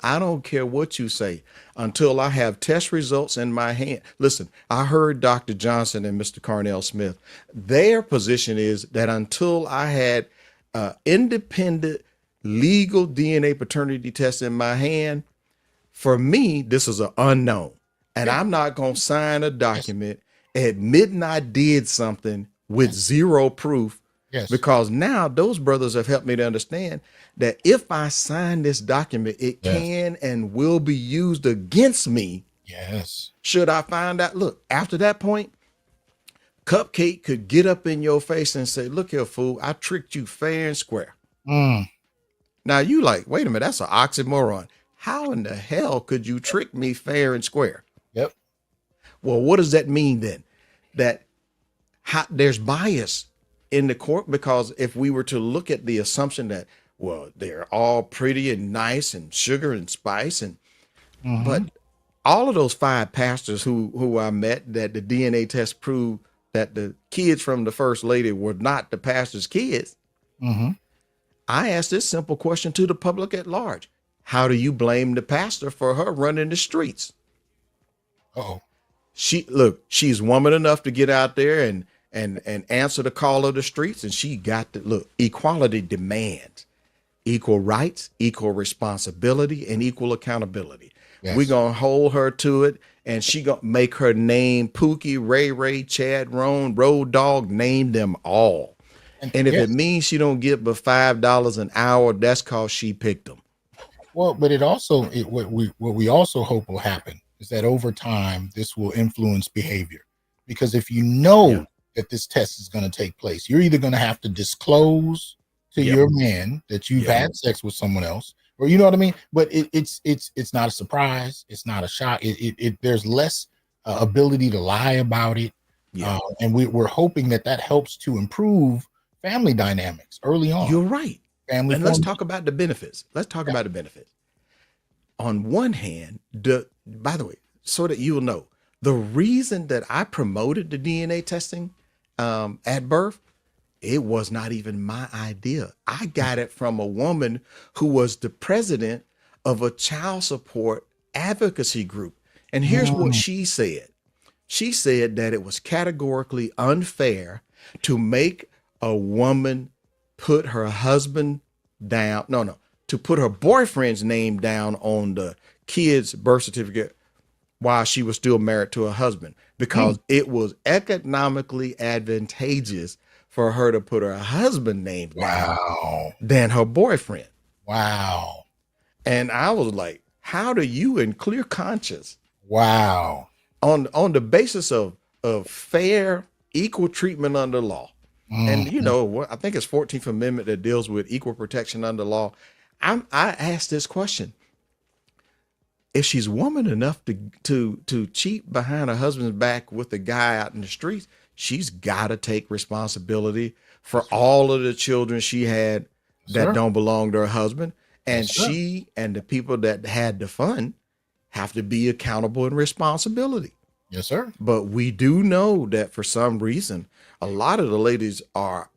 I don't care what you say until I have test results in my hand. Listen, I heard Dr. Johnson and Mr. Carnell Smith, their position is that until I had independent legal DNA paternity test in my hand, for me, this is an unknown. And Yeah. I'm not going to sign a Yes, document admitting I did something with yes, zero proof, yes, because now those brothers have helped me to understand that if I sign this document, it yes, can and will be used against me yes. should I find out. Look, after that point, Cupcake could get up in your face and say, look here, fool, I tricked you fair and square. Mm, Now you like, wait a minute, that's an oxymoron. How in the hell could you trick me fair and square? yep. Well, what does that mean then? That there's bias in the court, because if we were to look at the assumption that, well, they're all pretty and nice and sugar and spice, and but Hmm. all of those 5 pastors who I met, that the DNA test proved that the kids from the first lady were not the pastor's kids. Hmm. I asked this simple question to the public at large: how do you blame the pastor for her running the streets? Oh, She's woman enough to get out there and answer the call of the streets, and she got to look. Equality demands equal rights, equal responsibility, and equal accountability. We're yes, gonna hold her to it, and she gonna make her name Pookie, Ray Ray, Chad, Road Dog, name them all. and And if it yes. means she don't get but $5 an hour, that's cause she picked them. Well, but what we also hope will happen is that over time this will influence behavior, because if you Yeah. know that this test is going to take place, you're either going to have to disclose to Yep. your man that you've Yep. had sex with someone else, or you know what I mean. But it's not a surprise. It's not a shock. There's less ability to lie about it, Yeah. and we're hoping that helps to improve family dynamics early on. You're right. Family And let's formation. talk about the benefits. Let's talk Yeah. about the benefits. On one hand, by the way, so that you'll know, the reason that I promoted the DNA testing at birth, it was not even my idea. I got it from a woman who was the president of a child support advocacy group. And here's what Mm, she said. She said that it was categorically unfair to make a woman put her husband down. No, to put her boyfriend's name down on the kid's birth certificate while she was still married to her husband, mm. because it was economically advantageous for her to put her husband's name down Wow. than her boyfriend. Wow. And I was like, how do you in clear conscience, Wow. on the basis of fair equal treatment under law, and Mhm. I think it's 14th Amendment that deals with equal protection under law, I asked this question. If she's woman enough to cheat behind her husband's back with a guy out in the streets, she's got to take responsibility for all of the children she had that Sir. don't belong to her husband. And Yes, sir. she and the people that had the fun have to be accountable and responsibility. Yes, sir. But we do know that for some reason, a lot of the ladies are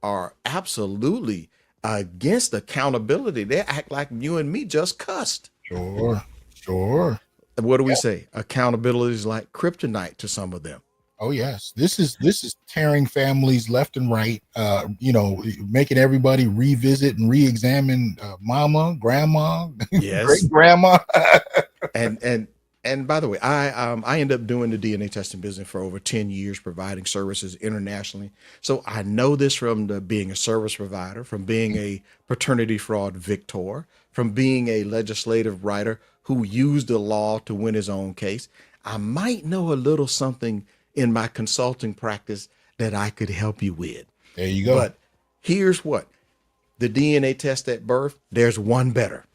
absolutely against accountability. They act like you and me just cussed. Sure. Sure. What do we say? Accountability is like kryptonite to some of them. Oh yes, this is tearing families left and right. Making everybody revisit and re-examine mama, grandma, Yes. great grandma. And by the way, I ended up doing the DNA testing business for over 10 years, providing services internationally. So I know this from being a service provider, from being a paternity fraud victor, from being a legislative writer who used the law to win his own case. I might know a little something in my consulting practice that I could help you with. There you go. But here's what: the DNA test at birth, there's one better.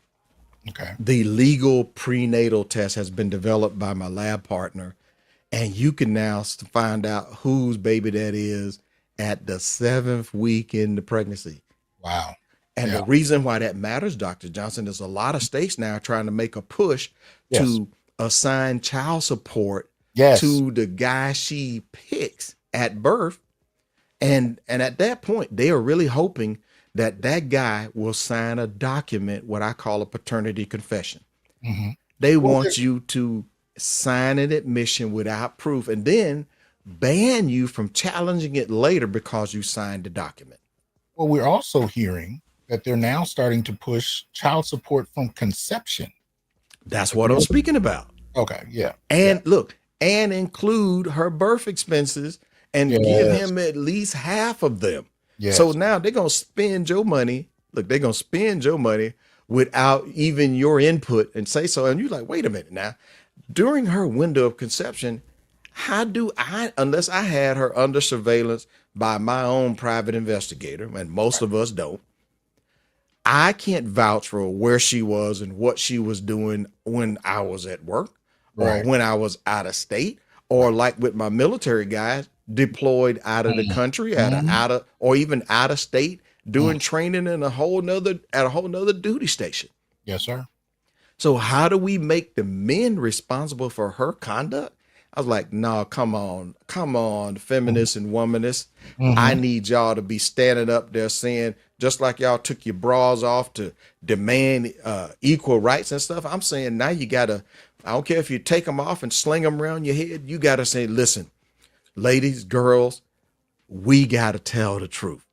Okay. The legal prenatal test has been developed by my lab partner, and you can now find out whose baby that is at the 7th week in the pregnancy. Wow. And Yeah. the reason why that matters, Dr. Johnson, is a lot of states now trying to make a push to assign child support Yes. to the guy she picks at birth. And at that point, they are really hoping that that guy will sign a document, what I call a paternity confession. Mm-hmm. They want you to sign an admission without proof and then ban you from challenging it later because you signed the document. Well, we're also hearing that they're now starting to push child support from conception. That's what I'm speaking about. Okay. Yeah. And look, and include her birth expenses and give him at least half of them. Yes. So now they're going to spend your money. Look, they're going to spend your money without even your input and say so. And you're like, wait a minute now. During her window of conception, how do I, unless I had her under surveillance by my own private investigator, and most of us don't, I can't vouch for where she was and what she was doing when I was at work or when I was out of state, or like with my military guys deployed out of the country, out of or even out of state, doing training in a whole nother duty station. Yes, sir. So how do we make the men responsible for her conduct? I was like, no, come on, feminists and womanists. I need y'all to be standing up there saying, just like y'all took your bras off to demand equal rights and stuff. I'm saying now you gotta, I don't care if you take them off and sling them around your head. You gotta say, listen, ladies, girls, we gotta tell the truth.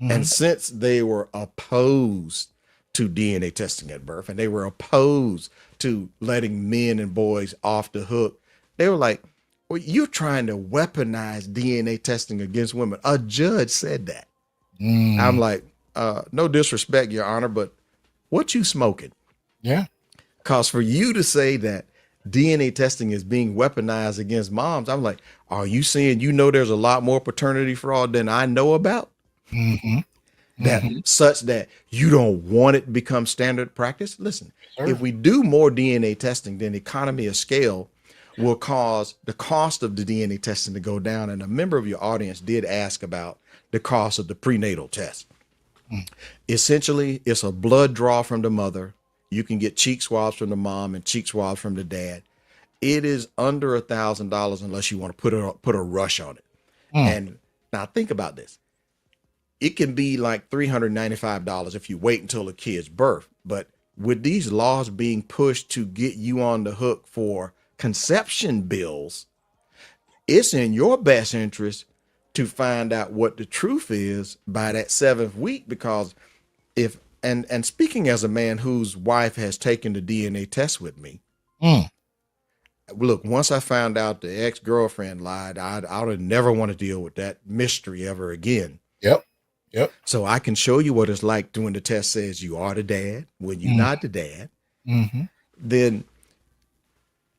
And since they were opposed to DNA testing at birth, and they were opposed to letting men and boys off the hook, they were like, well, you're trying to weaponize DNA testing against women. A judge said that. I'm like, no disrespect, Your Honor, but what you smoking? Yeah. Because for you to say that DNA testing is being weaponized against moms, I'm like, are you saying there's a lot more paternity fraud than I know about? That such that you don't want it to become standard practice? Listen, if we do more DNA testing, then economy of scale will cause the cost of the DNA testing to go down. And a member of your audience did ask about the cost of the prenatal test. Essentially, it's a blood draw from the mother. You can get cheek swabs from the mom and cheek swabs from the dad. It is under $1,000 unless you want to put a rush on it. And now think about this. It can be like $395 if you wait until a kid's birth. But with these laws being pushed to get you on the hook for conception bills, it's in your best interest to find out what the truth is by that 7th week, because if and speaking as a man whose wife has taken the DNA test with me, look, once I found out the ex-girlfriend lied, I would never want to deal with that mystery ever again. Yep. So I can show you what it's like when the test says you are the dad when you're not the dad. Then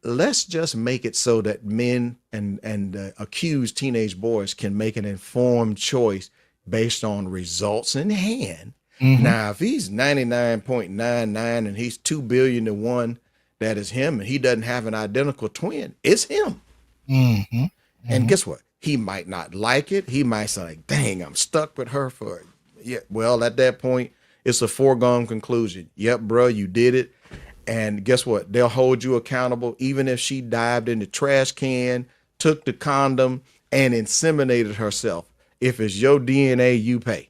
let's just make it so that men and accused teenage boys can make an informed choice based on results in hand, Now, if he's 99.99 and he's 2 billion to 1, that is him, and he doesn't have an identical twin, it's him. And guess what? He might not like it. He might say, like, dang, I'm stuck with her for, yeah. Well, at that point, it's a foregone conclusion. Yep, bro, you did it. And guess what? They'll hold you accountable, even if she dived in the trash can, took the condom, and inseminated herself. If it's your DNA, you pay.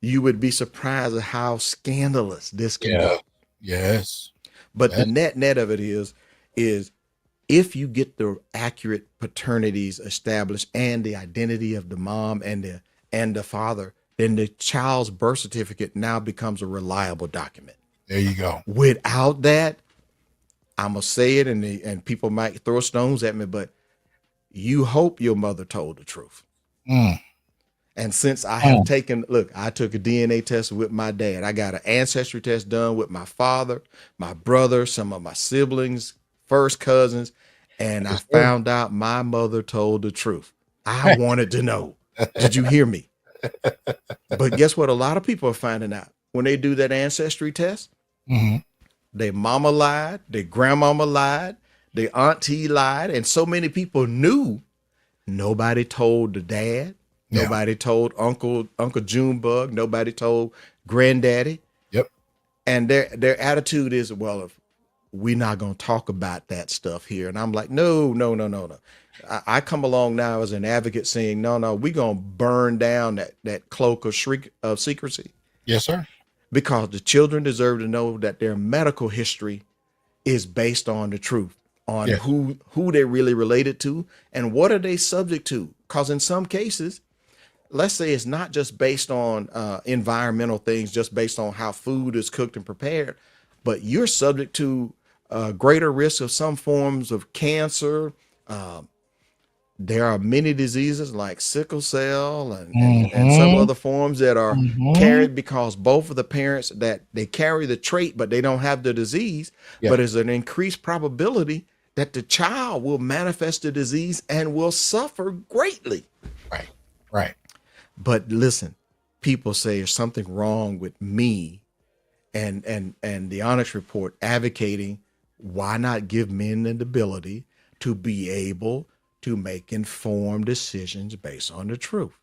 You would be surprised at how scandalous this can be. Yes. But the net of it is if you get the accurate paternities established and the identity of the mom and the father, then the child's birth certificate now becomes a reliable document. There you go. Without that, I'm gonna say it, and people might throw stones at me, but you hope your mother told the truth. And since I have I took a DNA test with my dad. I got an ancestry test done with my father, my brother, some of my siblings, first cousins, and I found out my mother told the truth. I wanted to know. Did you hear me? But guess what? A lot of people are finding out when they do that ancestry test. Their mama lied, their grandmama lied, their auntie lied, and so many people knew. Nobody told the dad. Nobody told Uncle Junebug. Nobody told Granddaddy. Yep. And their attitude is, well, if we're not going to talk about that stuff here. And I'm like, no. I come along now as an advocate saying, no, we're going to burn down that cloak of secrecy. Yes, sir. Because the children deserve to know that their medical history is based on the truth, on who they're really related to and what are they subject to. Because in some cases, let's say it's not just based on environmental things, just based on how food is cooked and prepared, but you're subject to greater risk of some forms of cancer. There are many diseases like sickle cell and some other forms that are carried because both of the parents that they carry the trait, but they don't have the disease, but there's an increased probability that the child will manifest the disease and will suffer greatly. Right. But listen, people say there's something wrong with me and the Onyx Report advocating why not give men the ability to be able to make informed decisions based on the truth.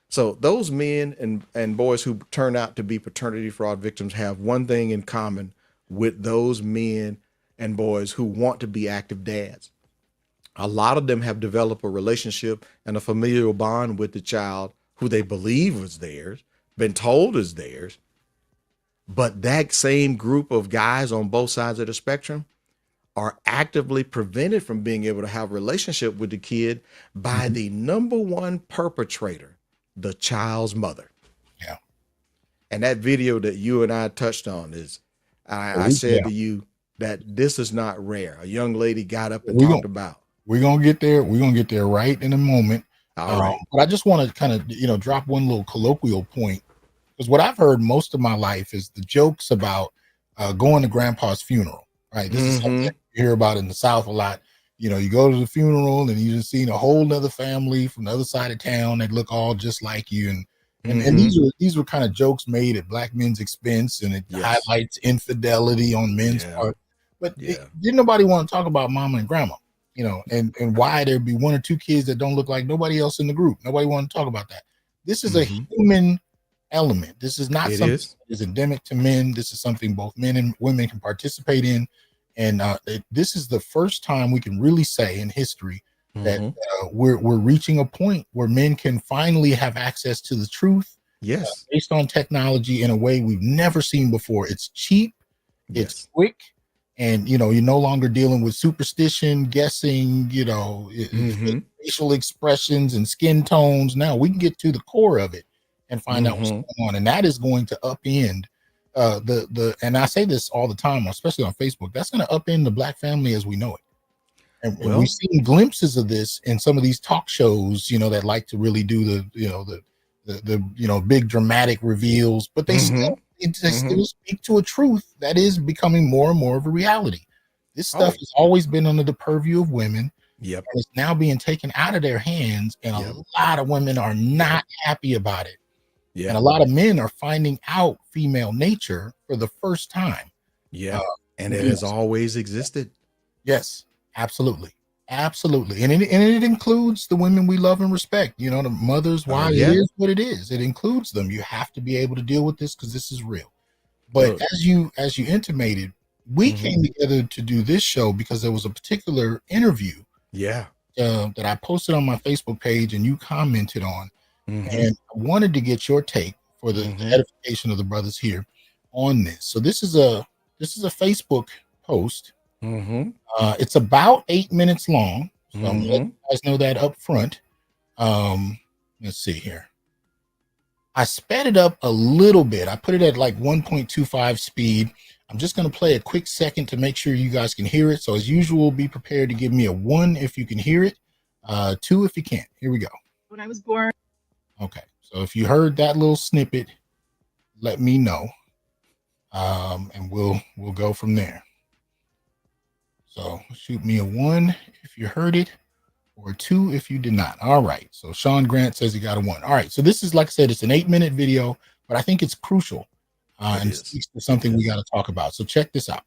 So those men and boys who turn out to be paternity fraud victims have one thing in common with those men and boys who want to be active dads. A lot of them have developed a relationship and a familial bond with the child who they believe was theirs, been told is theirs. But that same group of guys on both sides of the spectrum are actively prevented from being able to have a relationship with the kid by the number one perpetrator, the child's mother. Yeah. And that video that you and I touched on is, I said to you that this is not rare. A young lady got up and talked about. We're going to get there. We're going to get there right in a moment. All right. But I just want to kind of, drop one little colloquial point, because what I've heard most of my life is the jokes about going to grandpa's funeral, right? This is something you hear about in the South a lot. You go to the funeral and you just see a whole nother family from the other side of town that look all just like you. And these were kind of jokes made at black men's expense, and it highlights infidelity on men's part. But didn't nobody want to talk about mama and grandma, and why there'd be one or two kids that don't look like nobody else in the group. Nobody wanted to talk about that. This is a human element. This is not something that is endemic to men. This is something both men and women can participate in. And this is the first time we can really say in history that we're reaching a point where men can finally have access to the truth. Yes. Based on technology in a way we've never seen before. It's cheap. It's quick. And, you're no longer dealing with superstition, guessing, facial expressions and skin tones. Now we can get to the core of it and find out what's going on. And that is going to upend and I say this all the time, especially on Facebook, that's going to upend the black family as we know it. And we've seen glimpses of this in some of these talk shows, that like to really do the big dramatic reveals, but they still speak to a truth that is becoming more and more of a reality. This stuff has always been under the purview of women. And it's now being taken out of their hands, and a lot of women are not happy about it. Yeah. And a lot of men are finding out female nature for the first time. Yeah. And you it know, has always existed. yes, absolutely. Absolutely. And it includes the women we love and respect, you know, the mothers, wives. It Yeah. is what it is. It includes them. You have to be able to deal with this because this is real. But Look. as you intimated, we came together to do this show because there was a particular interview Yeah. that I posted on my Facebook page and you commented on. Mhm. And I wanted to get your take for the edification of the brothers here on this. So this is a Facebook post. It's about 8 minutes long. So I'm gonna let you guys know that up front. Let's see here. I sped it up a little bit. I put it at like 1.25 speed. I'm just going to play a quick second to make sure you guys can hear it. So as usual, be prepared to give me a 1 if you can hear it, 2 if you can't. Here we go. When I was born. Okay. So if you heard that little snippet, let me know. And we'll go from there. So shoot me a 1 if you heard it, or 2 if you did not. All right. So Sean Grant says he got a 1. All right. So this is, like I said, it's an 8-minute video, but I think it's crucial and speaks to something we got to talk about. So check this out.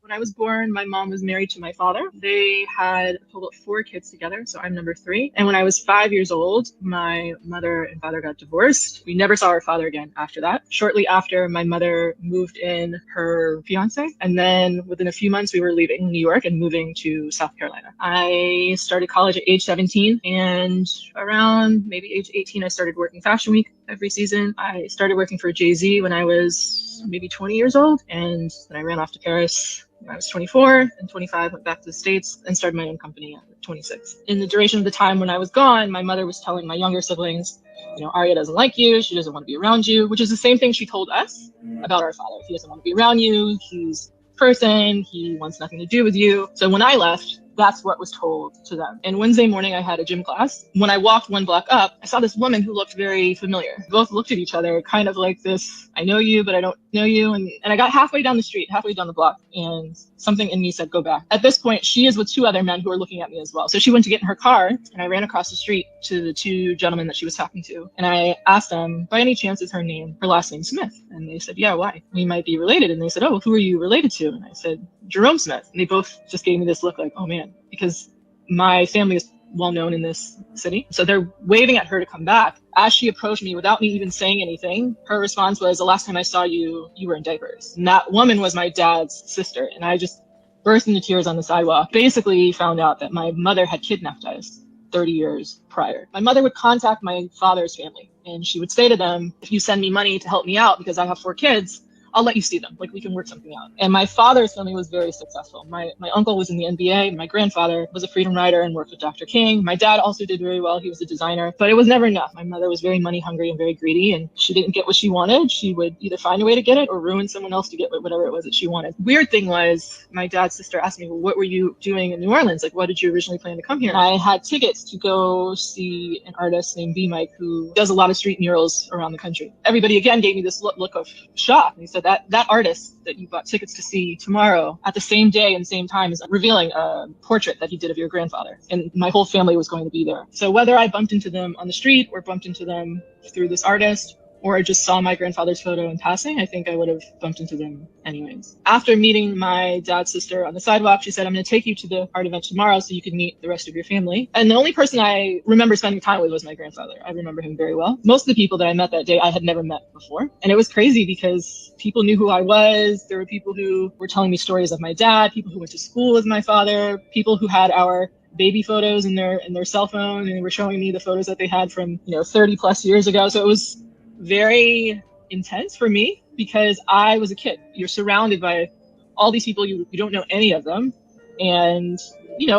When I was born, my mom was married to my father. They had a total of 4 kids together, so I'm number 3. And when I was 5 years old, my mother and father got divorced. We never saw our father again after that. Shortly after, my mother moved in her fiance, and then within a few months, we were leaving New York and moving to South Carolina. I started college at age 17, and around maybe age 18, I started working Fashion Week every season. I started working for Jay-Z when I was maybe 20 years old, and then I ran off to Paris when I was 24, and 25 went back to the States and started my own company at 26. In the duration of the time when I was gone, my mother was telling my younger siblings, you know, Arya doesn't like you, she doesn't want to be around you, which is the same thing she told us about our father. He doesn't want to be around you, he's a person, he wants nothing to do with you. So when I left, that's what was told to them. And Wednesday morning, I had a gym class. When I walked 1 block up, I saw this woman who looked very familiar. We both looked at each other, kind of like this, I know you, but I don't know you. And I got halfway down the street, halfway down the block, and something in me said, go back. At this point, she is with 2 other men who are looking at me as well. So she went to get in her car, and I ran across the street to the 2 gentlemen that she was talking to. And I asked them, by any chance is her last name Smith? And they said, yeah, why? We might be related. And they said, oh, who are you related to? And I said, Jerome Smith. And they both just gave me this look like, oh man, because my family is well known in this city. So they're waving at her to come back. As she approached me without me even saying anything, her response was, the last time I saw you, you were in diapers. And that woman was my dad's sister. And I just burst into tears on the sidewalk. Basically found out that my mother had kidnapped us 30 years prior. My mother would contact my father's family, and she would say to them, if you send me money to help me out because I have 4 kids, I'll let you see them. Like, we can work something out. And my father's family was very successful. My uncle was in the NBA. My grandfather was a freedom rider and worked with Dr. King. My dad also did very well. He was a designer, but it was never enough. My mother was very money hungry and very greedy, and she didn't get what she wanted. She would either find a way to get it or ruin someone else to get whatever it was that she wanted. Weird thing was, my dad's sister asked me, well, what were you doing in New Orleans? Like, what did you originally plan to come here? And I had tickets to go see an artist named B Mike, who does a lot of street murals around the country. Everybody again gave me this look of shock. And he said, that artist that you bought tickets to see tomorrow at the same day and same time is revealing a portrait that he did of your grandfather. And my whole family was going to be there. So whether I bumped into them on the street or bumped into them through this artist, or I just saw my grandfather's photo in passing, I think I would have bumped into them anyways. After meeting my dad's sister on the sidewalk, she said, I'm going to take you to the art event tomorrow so you can meet the rest of your family. And the only person I remember spending time with was my grandfather. I remember him very well. Most of the people that I met that day, I had never met before. And it was crazy because people knew who I was. There were people who were telling me stories of my dad, people who went to school with my father, people who had our baby photos in their cell phone, and they were showing me the photos that they had from 30 plus years ago. So it was very intense for me because I was a kid. You're surrounded by all these people, you don't know any of them, and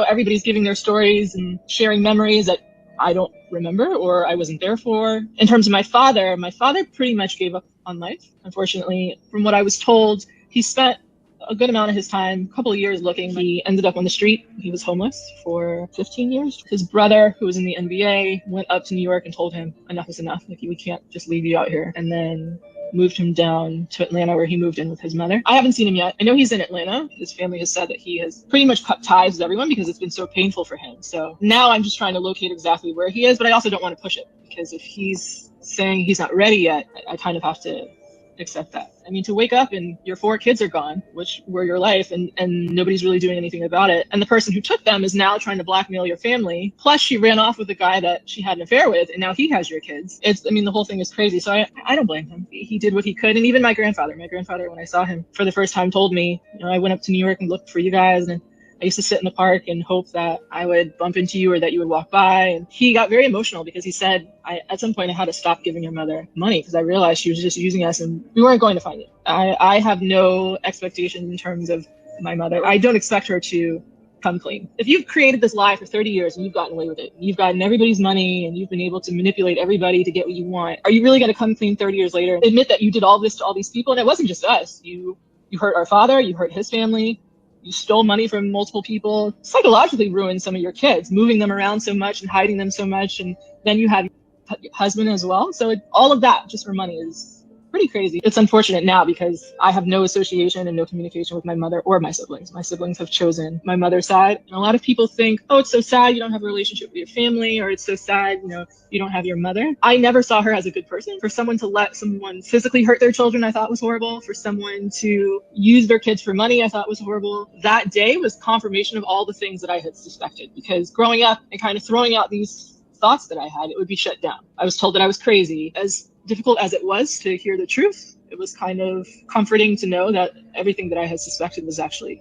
everybody's giving their stories and sharing memories that I don't remember or I wasn't there for. In terms of my father pretty much gave up on life, unfortunately. From what I was told, he spent a good amount of his time, a couple of years looking. He ended up on the street. He was homeless for 15 years. His brother, who was in the NBA, went up to New York and told him enough is enough. Like, we can't just leave you out here. And then moved him down to Atlanta, where he moved in with his mother. I haven't seen him yet. I know he's in Atlanta. His family has said that he has pretty much cut ties with everyone because it's been so painful for him. So now I'm just trying to locate exactly where he is, but I also don't want to push it, because if he's saying he's not ready yet, I kind of have to accept that. I mean, to wake up and your 4 kids are gone, which were your life, and nobody's really doing anything about it. And the person who took them is now trying to blackmail your family. Plus, she ran off with the guy that she had an affair with, and now he has your kids. I mean, the whole thing is crazy. So I don't blame him. He did what he could. And even my grandfather, when I saw him for the first time, told me, I went up to New York and looked for you guys, and I used to sit in the park and hope that I would bump into you or that you would walk by. And he got very emotional because he said, at some point I had to stop giving your mother money because I realized she was just using us and we weren't going to find it. I have no expectation in terms of my mother. I don't expect her to come clean. If you've created this lie for 30 years and you've gotten away with it, you've gotten everybody's money and you've been able to manipulate everybody to get what you want, are you really going to come clean 30 years later and admit that you did all this to all these people? And it wasn't just us. You hurt our father, you hurt his family. You stole money from multiple people, psychologically ruined some of your kids, moving them around so much and hiding them so much. And then you have your husband as well. So all of that just for money is pretty crazy. It's unfortunate now because I have no association and no communication with my mother or my siblings. My siblings have chosen my mother's side. And a lot of people think, oh, it's so sad you don't have a relationship with your family, or it's so sad, you don't have your mother. I never saw her as a good person. For someone to let someone physically hurt their children, I thought was horrible. For someone to use their kids for money, I thought was horrible. That day was confirmation of all the things that I had suspected, because growing up and kind of throwing out these thoughts that I had, it would be shut down. I was told that I was crazy. As difficult as it was to hear the truth, it was kind of comforting to know that everything that I had suspected was actually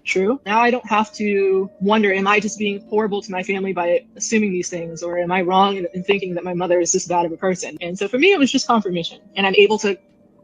true. Now I don't have to wonder, am I just being horrible to my family by assuming these things, or am I wrong in thinking that my mother is this bad of a person? And so for me, it was just confirmation. And I'm able to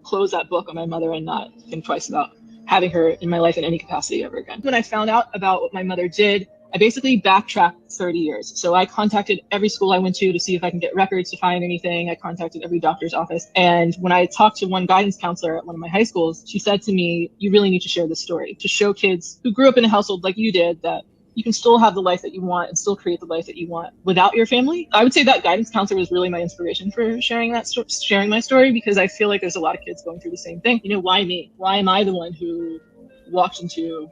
close that book on my mother and not think twice about having her in my life in any capacity ever again. When I found out about what my mother did, I basically backtracked 30 years. So I contacted every school I went to see if I can get records to find anything. I contacted every doctor's office. And when I talked to one guidance counselor at one of my high schools, she said to me, you really need to share this story to show kids who grew up in a household like you did that you can still have the life that you want and still create the life that you want without your family. I would say that guidance counselor was really my inspiration for sharing my story, because I feel like there's a lot of kids going through the same thing. Why me? Why am I the one who walked into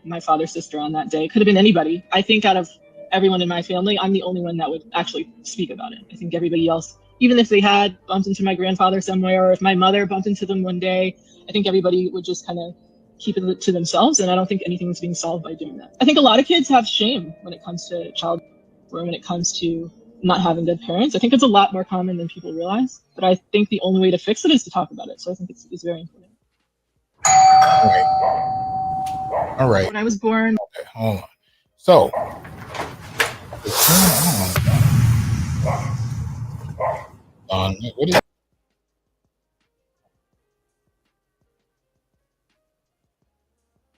my father's sister on that day? Could have been anybody. I think out of everyone in my family, I'm the only one that would actually speak about it. I think everybody else, even if they had bumped into my grandfather somewhere, or if my mother bumped into them one day, I think everybody would just kind of keep it to themselves. And I don't think anything's being solved by doing that. I think a lot of kids have shame when it comes to child, or when it comes to not having good parents. I think it's a lot more common than people realize. But I think the only way to fix it is to talk about it. So I think it's very important. All right. When I was born. Okay, hold on. So,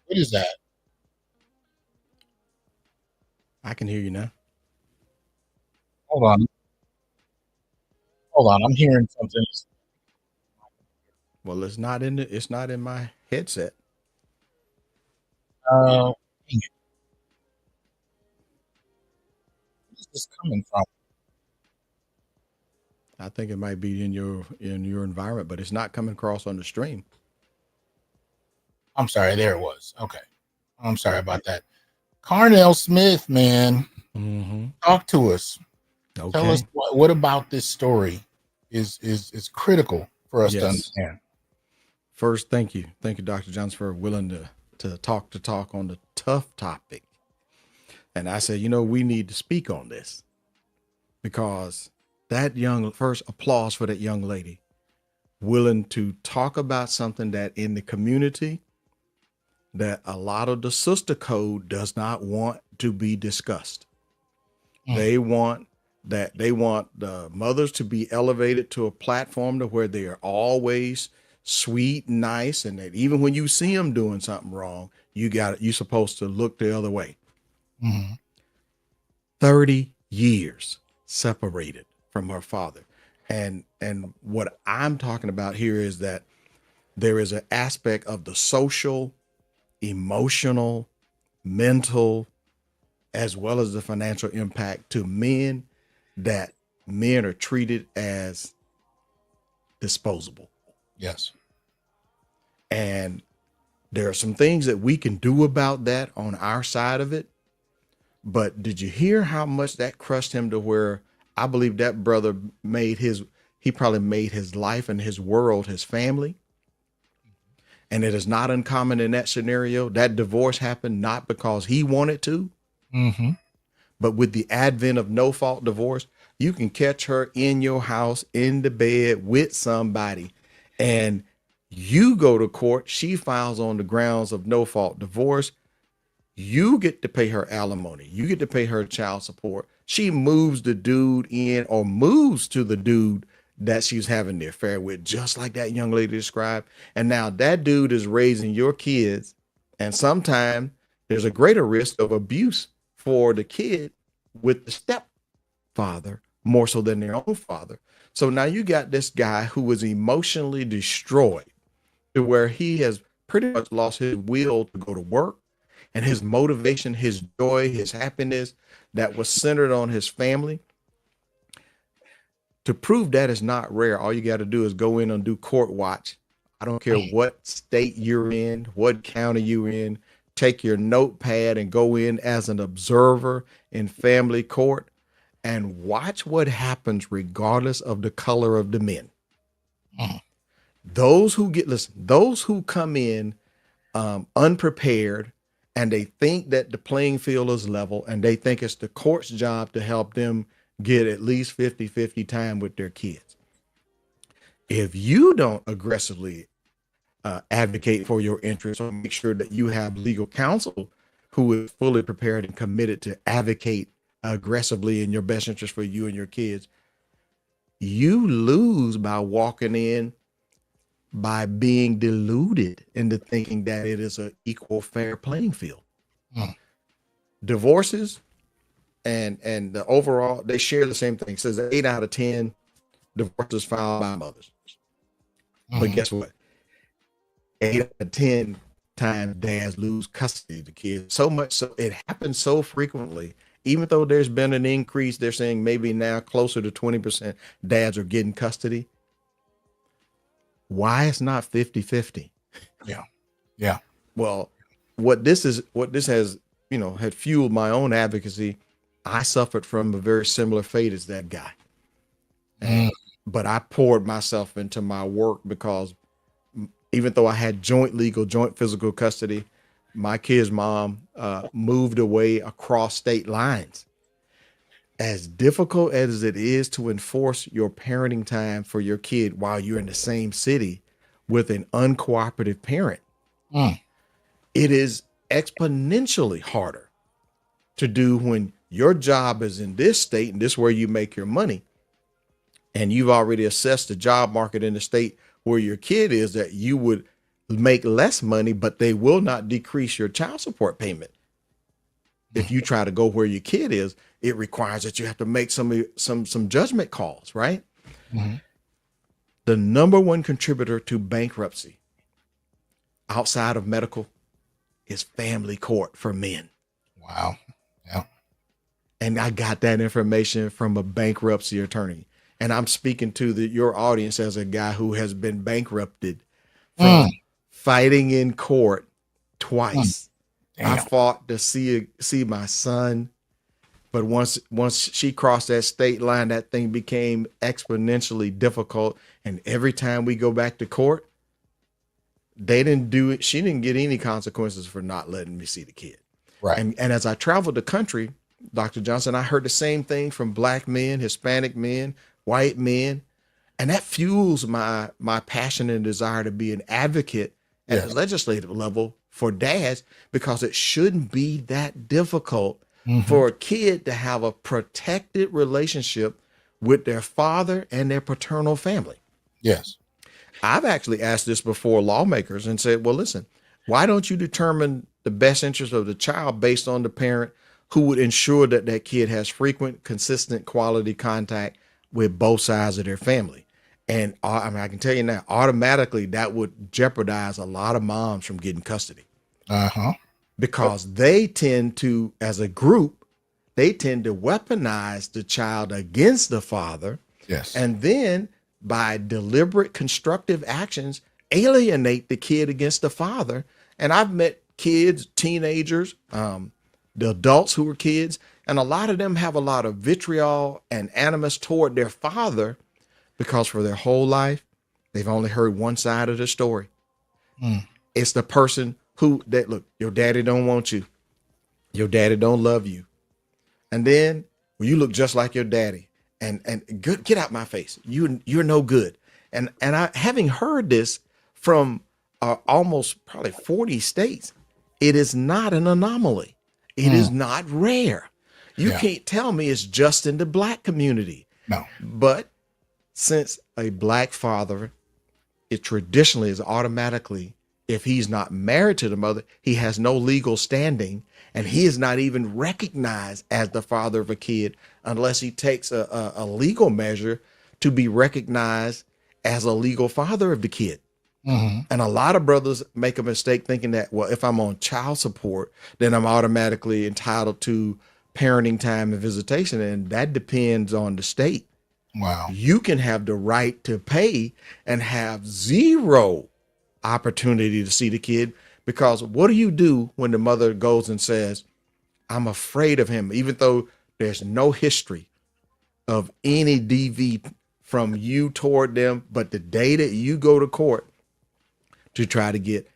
what is that? I can hear you now. Hold on. I'm hearing something. Well, it's not in my headset. Dang it. Where's this coming from? I think it might be in your environment, but it's not coming across on the stream. I'm sorry. There it was. Okay. I'm sorry about that. Carnell Smith, man, talk to us. Okay. Tell us what about this story is critical for us to understand. First, thank you, Dr. Johnson, for willing to talk on the tough topic. And I said, we need to speak on this, because first applause for that young lady, willing to talk about something that in the community that a lot of the sister code does not want to be discussed. They want the mothers to be elevated to a platform to where they are always sweet and nice, and that even when you see them doing something wrong, you're supposed to look the other way. 30 years separated from her father. And what I'm talking about here is that there is an aspect of the social, emotional, mental, as well as the financial impact to men, that men are treated as disposable. Yes. And there are some things that we can do about that on our side of it. But did you hear how much that crushed him to where I believe that brother made his he probably made his life and his world his family. And it is not uncommon in that scenario. That divorce happened not because he wanted to, Mm-hmm. but with the advent of no fault divorce, you can catch her in your house, in the bed with somebody, and you go to court. She files on the grounds of no fault divorce. You get to pay her alimony. You get to pay her child support. She moves the dude in, or moves to the dude that she's having the affair with, just like that young lady described. And now that dude is raising your kids. And sometimes there's a greater risk of abuse for the kid with the stepfather, more so than their own father. So now you got this guy who was emotionally destroyed to where he has pretty much lost his will to go to work, and his motivation, his joy, his happiness that was centered on his family. To prove that is not rare, all you got to do is go in and do court watch. I don't care what state you're in, what county you're in. Take your notepad and go in as an observer in family court and watch what happens regardless of the color of the men. Those who those who come in unprepared, and they think that the playing field is level, and they think it's the court's job to help them get at least 50-50 time with their kids. If you don't aggressively advocate for your interests, or make sure that you have legal counsel who is fully prepared and committed to advocate aggressively in your best interest for you and your kids, you lose by walking in, by being deluded into thinking that it is an equal, fair playing field. Divorces and the overall, they share the same thing. It says that 8 out of 10 divorces filed by mothers. But guess what? 8 out of 10 times dads lose custody of the kids. So much so it happens so frequently. Even though there's been an increase, they're saying maybe now closer to 20% dads are getting custody. Why it's not 50-50? Yeah. Well, what this has, had fueled my own advocacy. I suffered from a very similar fate as that guy. But I poured myself into my work, because even though I had joint physical custody, my kid's mom moved away across state lines. As difficult as it is to enforce your parenting time for your kid while you're in the same city with an uncooperative parent, it is exponentially harder to do when your job is in this state and this is where you make your money. And you've already assessed the job market in the state where your kid is, that you would make less money, but they will not decrease your child support payment. If you try to go where your kid is, it requires that you have to make some judgment calls, right? The number one contributor to bankruptcy outside of medical is family court for men. Wow. Yeah. And I got that information from a bankruptcy attorney. And I'm speaking to your audience as a guy who has been bankrupted from fighting in court twice. I fought to see my son, but once she crossed that state line, that thing became exponentially difficult. And every time we go back to court, they didn't do it. She didn't get any consequences for not letting me see the kid. Right. And as I traveled the country, Dr. Johnson, I heard the same thing from Black men, Hispanic men, white men. And that fuels my passion and desire to be an advocate at the legislative level for dads, because it shouldn't be that difficult for a kid to have a protected relationship with their father and their paternal family. Yes. I've actually asked this before lawmakers and said, well, listen, why don't you determine the best interest of the child based on the parent who would ensure that that kid has frequent, consistent, quality contact with both sides of their family? And I can tell you now, automatically that would jeopardize a lot of moms from getting custody. Because they tend to, as a group, they tend to weaponize the child against the father. Yes. And then by deliberate constructive actions, alienate the kid against the father. And I've met kids, teenagers, the adults who were kids, and a lot of them have a lot of vitriol and animus toward their father because for their whole life, they've only heard one side of the story. Mm. It's the person that look, your daddy don't want you. Your daddy don't love you. And then well, you look just like your daddy and good, get out my face. You're no good. And I, having heard this from almost probably 40 states, it is not an anomaly. It is not rare. You can't tell me it's just in the Black community. No. But since a Black father, it traditionally is automatically, if he's not married to the mother, he has no legal standing, and he is not even recognized as the father of a kid unless he takes a legal measure to be recognized as a legal father of the kid. Mm-hmm. And a lot of brothers make a mistake thinking that, well, if I'm on child support, then I'm automatically entitled to parenting time and visitation. And that depends on the state. Wow. You can have the right to pay and have zero opportunity to see the kid, because what do you do when the mother goes and says, I'm afraid of him, even though there's no history of any DV from you toward them, but the day that you go to court to try to get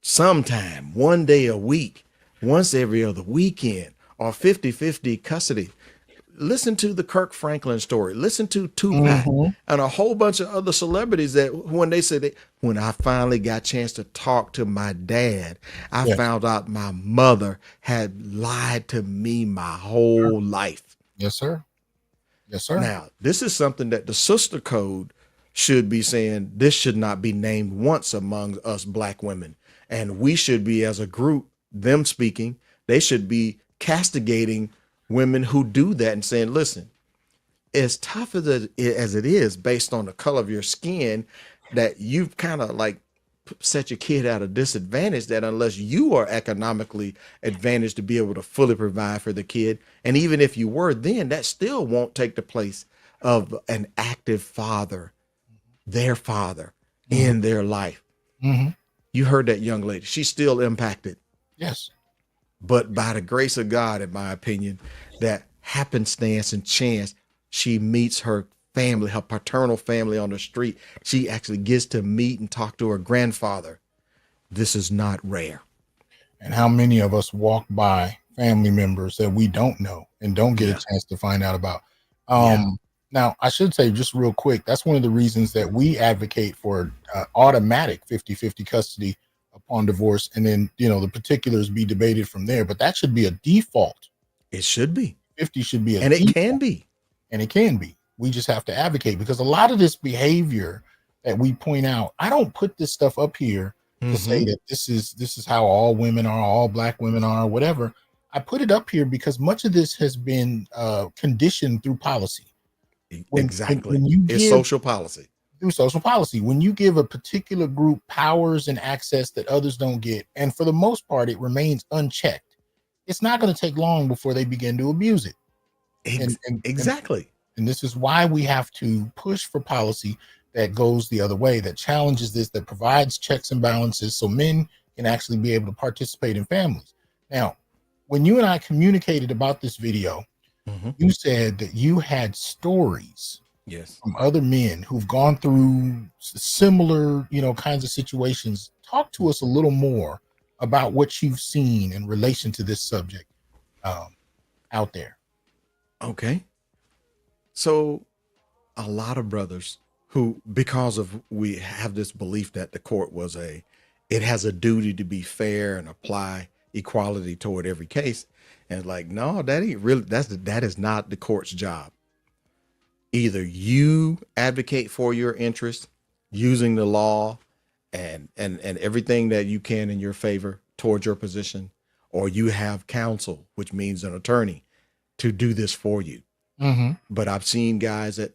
sometime, one day a week, once every other weekend, or 50-50 custody. Listen to the Kirk Franklin story. Listen to Tupac and a whole bunch of other celebrities that when they said, when I finally got a chance to talk to my dad, I found out my mother had lied to me my whole life. Yes, sir. Yes, sir. Now, this is something that the sister code should be saying, this should not be named once among us Black women. And we should be, as a group, them speaking, they should be castigating women who do that and saying, listen, as tough as it is based on the color of your skin, that you've kind of like set your kid at a disadvantage, that unless you are economically advantaged to be able to fully provide for the kid, and even if you were, then that still won't take the place of an active father, their father in their life. You heard that young lady. She's still impacted. Yes. But by the grace of God, in my opinion, that happenstance and chance, she meets her family, her paternal family on the street. She actually gets to meet and talk to her grandfather. This is not rare. And how many of us walk by family members that we don't know and don't get a chance to find out about? Now, I should say just real quick, that's one of the reasons that we advocate for automatic 50-50 custody upon divorce, and then, you know, the particulars be debated from there. But that should be a default. It should be. 50 should be a and default. It can be. And it can be. We just have to advocate, because a lot of this behavior that we point out, I don't put this stuff up here to say that this is how all women are, all Black women are, whatever. I put it up here because much of this has been conditioned through policy. Exactly. When it's social policy. Through social policy. When you give a particular group powers and access that others don't get, and for the most part, it remains unchecked, it's not going to take long before they begin to abuse it. Exactly. And this is why we have to push for policy that goes the other way, that challenges this, that provides checks and balances so men can actually be able to participate in families. Now, when you and I communicated about this video, you said that you had stories from other men who've gone through similar, you know, kinds of situations. Talk to us a little more about what you've seen in relation to this subject out there. Okay. So a lot of brothers who, because of, we have this belief that the court it has a duty to be fair and apply equality toward every case. And like, no, that ain't really, that is not the court's job. Either you advocate for your interest using the law and everything that you can in your favor towards your position, or you have counsel, which means an attorney, to do this for you. But I've seen guys that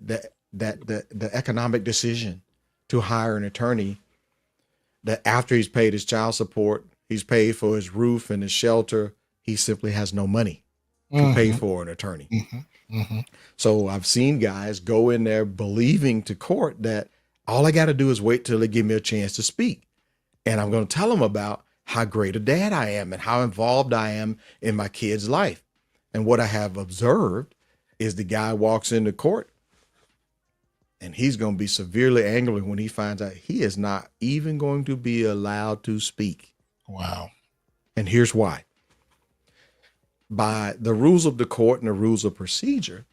the economic decision to hire an attorney, that after he's paid his child support, he's paid for his roof and his shelter, he simply has no money to pay for an attorney. So I've seen guys go in there believing to court that all I got to do is wait till they give me a chance to speak. And I'm going to tell them about how great a dad I am and how involved I am in my kid's life. And what I have observed is the guy walks into court And he's going to be severely angry when he finds out he is not even going to be allowed to speak. Wow. And here's why. By the rules of the court and the rules of procedure,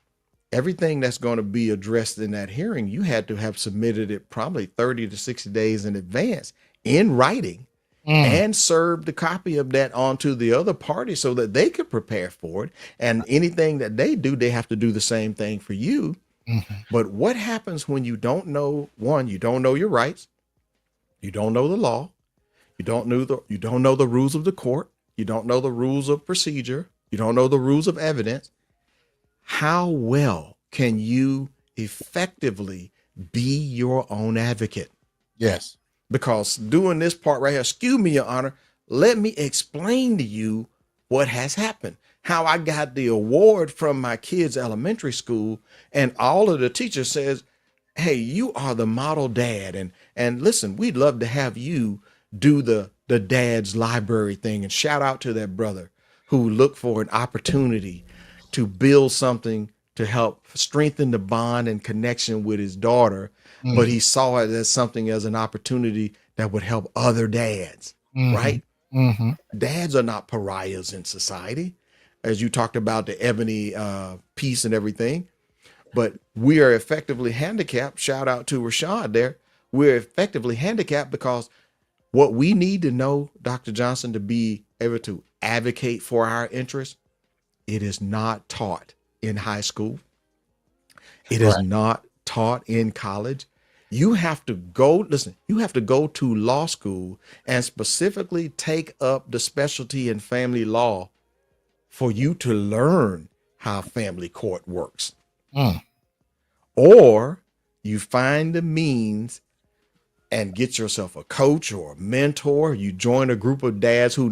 everything that's going to be addressed in that hearing, you had to have submitted it probably 30 to 60 days in advance in writing and served a copy of that onto the other party so that they could prepare for it. And anything that they do, they have to do the same thing for you. But what happens when you don't know, one, you don't know your rights, you don't know the law, you don't know the rules of the court, you don't know the rules of procedure, you don't know the rules of evidence. How well can you effectively be your own advocate? Yes. Because doing this part right here, excuse me, Your Honor, let me explain to you what has happened. How I got the award from my kids' elementary school, and all of the teachers says, hey, you are the model dad. And listen, we'd love to have you do the dad's library thing. And shout out to that brother who looked for an opportunity to build something to help strengthen the bond and connection with his daughter. But he saw it as something, as an opportunity that would help other dads, right? Dads are not pariahs in society. As you talked about the ebony piece and everything, but we are effectively handicapped. Shout out to Rashad there. We're effectively handicapped because what we need to know, Dr. Johnson, to be able to advocate for our interests, it is not taught in high school. It is not taught in college. You have to go, listen, you have to go to law school and specifically take up the specialty in family law for you to learn how family court works. Or you find the means and get yourself a coach or a mentor. You join a group of dads who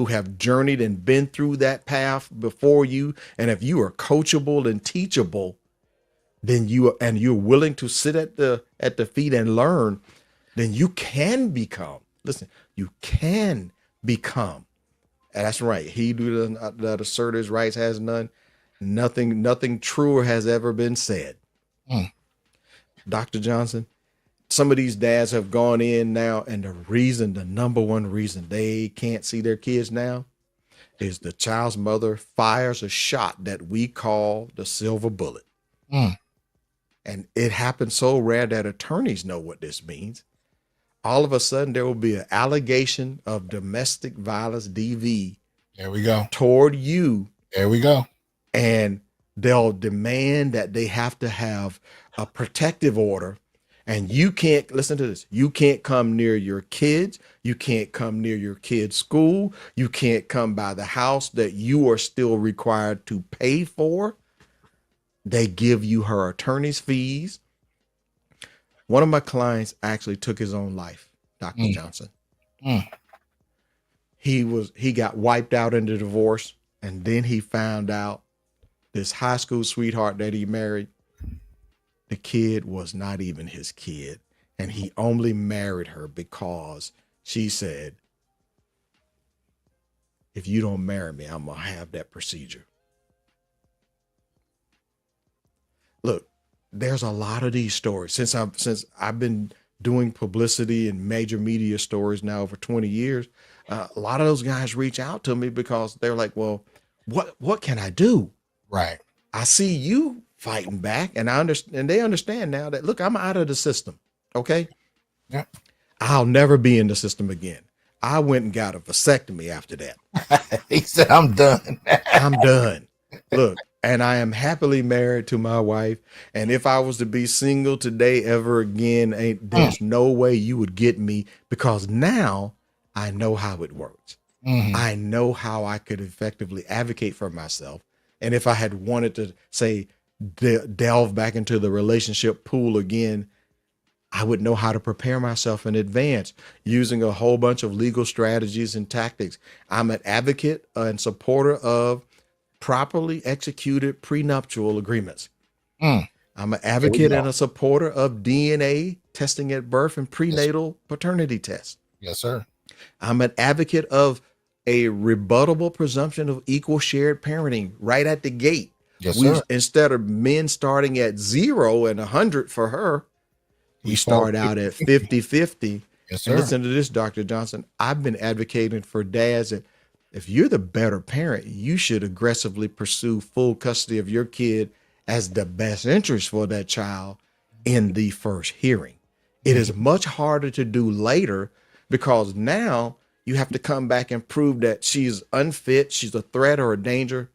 have journeyed and been through that path before you. And if you are coachable and teachable, then you're willing to sit at the feet and learn, then you can become, listen, you can become. That's right. He who does not assert his rights has none. Nothing truer has ever been said. Dr. Johnson, some of these dads have gone in now, and the number one reason they can't see their kids now is the child's mother fires a shot that we call the silver bullet. And it happens so rare that attorneys know what this means. All of a sudden, there will be an allegation of domestic violence, DV. There we go. Toward you. There we go. And they'll demand that they have to have a protective order. And you can't, listen to this, you can't come near your kids. You can't come near your kids' school. You can't come by the house that you are still required to pay for. They give you her attorney's fees. One of my clients actually took his own life, Dr. Johnson. He got wiped out in the divorce, and then he found out this high school sweetheart that he married, the kid was not even his kid, and he only married her because she said, if you don't marry me, I'm gonna have that procedure. Look, there's a lot of these stories since I've been doing publicity and major media stories now over 20 years. A lot of those guys reach out to me because they're like, well, what can I do? Right. I see you fighting back, and I understand, and they understand now that, look, I'm out of the system. Okay. Yeah. I'll never be in the system again. I went and got a vasectomy after that. He said, I'm done. I'm done. Look, and I am happily married to my wife. And if I was to be single today ever again, there's no way you would get me, because now I know how it works. I know how I could effectively advocate for myself. And if I had wanted to, say, delve back into the relationship pool again, I would know how to prepare myself in advance using a whole bunch of legal strategies and tactics. I'm an advocate and supporter of properly executed prenuptial agreements. I'm an advocate and a supporter of DNA testing at birth and prenatal paternity tests. Yes, sir. I'm an advocate of a rebuttable presumption of equal shared parenting right at the gate Yes, sir. Instead of men starting at 0 and 100 for her, we start out at 50-50. Yes, sir. And listen to this, Dr. Johnson. I've been advocating for dads that if you're the better parent, you should aggressively pursue full custody of your kid as the best interest for that child in the first hearing. It is much harder to do later because now you have to come back and prove that she's unfit, she's a threat or a danger.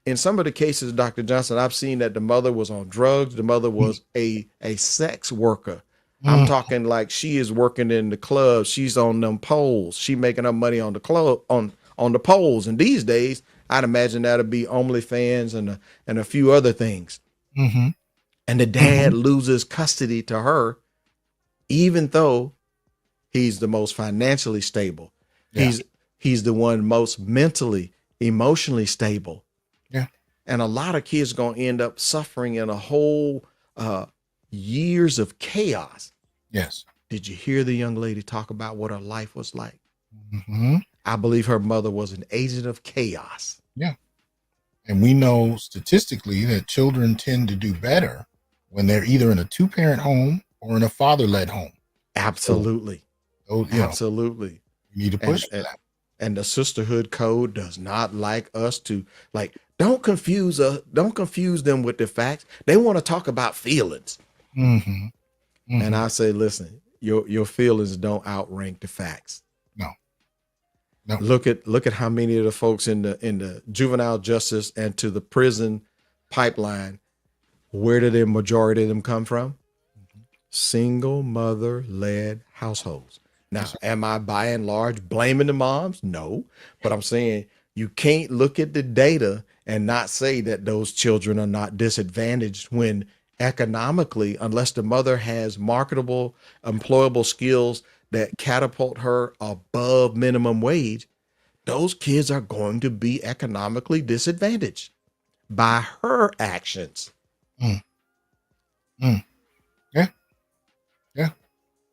In some of the cases, Dr. Johnson, I've seen that the mother was on drugs. The mother was a sex worker. I'm talking like she is working in the club. She's on them poles. She making her money on the club, on the poles. And these days, I'd imagine that'll be OnlyFans and a few other things. And the dad loses custody to her, even though he's the most financially stable. Yeah. He's the one most mentally, emotionally stable. Yeah. And a lot of kids are going to end up suffering in a whole years of chaos. Yes. Did you hear the young lady talk about what her life was like? Mm-hmm. I believe her mother was an agent of chaos. Yeah. And we know statistically that children tend to do better when they're either in a 2-parent home or in a father-led home. Absolutely. So, absolutely. You need to push for that. And the sisterhood code does not like us to don't confuse them with the facts. They want to talk about feelings. And I say, listen, your feelings don't outrank the facts. No. Look at how many of the folks in the juvenile justice and to the prison pipeline, where did the majority of them come from? Single mother led households. Now, am I by and large blaming the moms? No, but I'm saying you can't look at the data and not say that those children are not disadvantaged when economically, unless the mother has marketable, employable skills that catapult her above minimum wage, those kids are going to be economically disadvantaged by her actions. Yeah.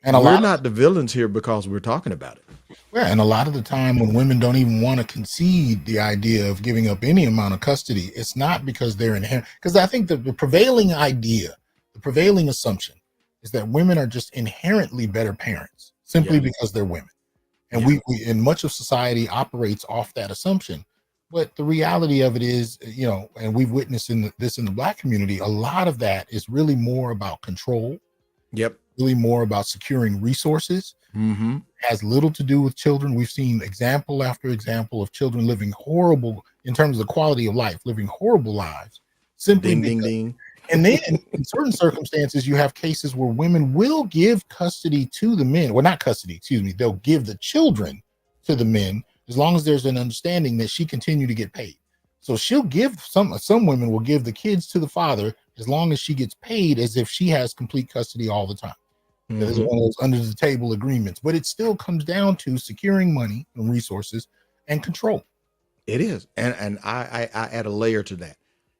And we're not the villains here because we're talking about it. Yeah, and a lot of the time when women don't even want to concede the idea of giving up any amount of custody, it's not because they're inherent. Because I think the prevailing idea, the prevailing assumption is that women are just inherently better parents simply because they're women. And we in much of society operates off that assumption. But the reality of it is, and we've witnessed this in the Black community, a lot of that is really more about control. Yep. Really more about securing resources. Has little to do with children. We've seen example after example of children living horrible in terms of the quality of life, living horrible lives. Simply ding. And then in certain circumstances, you have cases where women will give custody to the men. Well, not custody, excuse me. They'll give the children to the men as long as there's an understanding that she continue to get paid. So she'll give some women will give the kids to the father as long as she gets paid, as if she has complete custody all the time. There's one of those under the table agreements, but it still comes down to securing money and resources and control. It is. And I add a layer to that.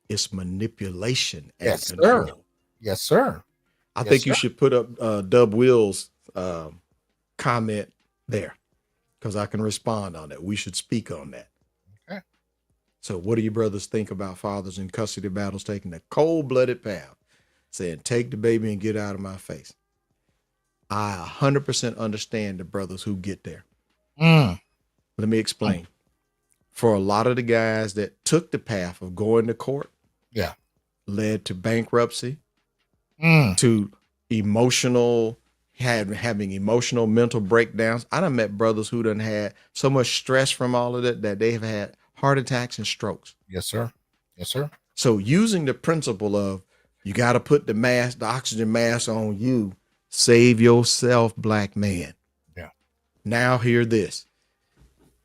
It's manipulation and Yes, control. sir. Yes, sir. I think you should put up Dub Will's comment there because I can respond on that. We should speak on that. Okay. So what do you brothers think about fathers in custody battles taking the cold-blooded path, saying, take the baby and get out of my face? I 100% understand the brothers who get there. Let me explain. For a lot of the guys that took the path of going to court, led to bankruptcy, to having emotional mental breakdowns. I done met brothers who done had so much stress from all of that they have had heart attacks and strokes. Yes, sir. Yes, sir. So using the principle of you got to put the oxygen mask on you, save yourself, Black man. Yeah. Now hear this.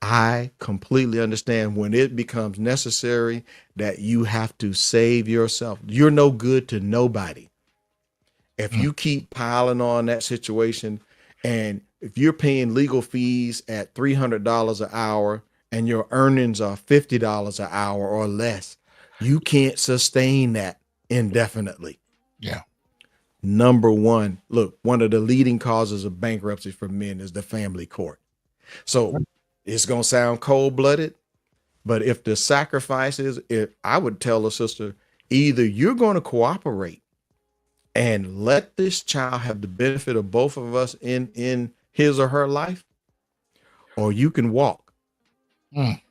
I completely understand when it becomes necessary that you have to save yourself. You're no good to nobody. If you keep piling on that situation, and if you're paying legal fees at $300 an hour and your earnings are $50 an hour or less, you can't sustain that indefinitely. Yeah. Number one, look, one of the leading causes of bankruptcy for men is the family court. So it's going to sound cold-blooded. But if the sacrifice is, if I would tell a sister, either you're going to cooperate and let this child have the benefit of both of us in his or her life, or you can walk.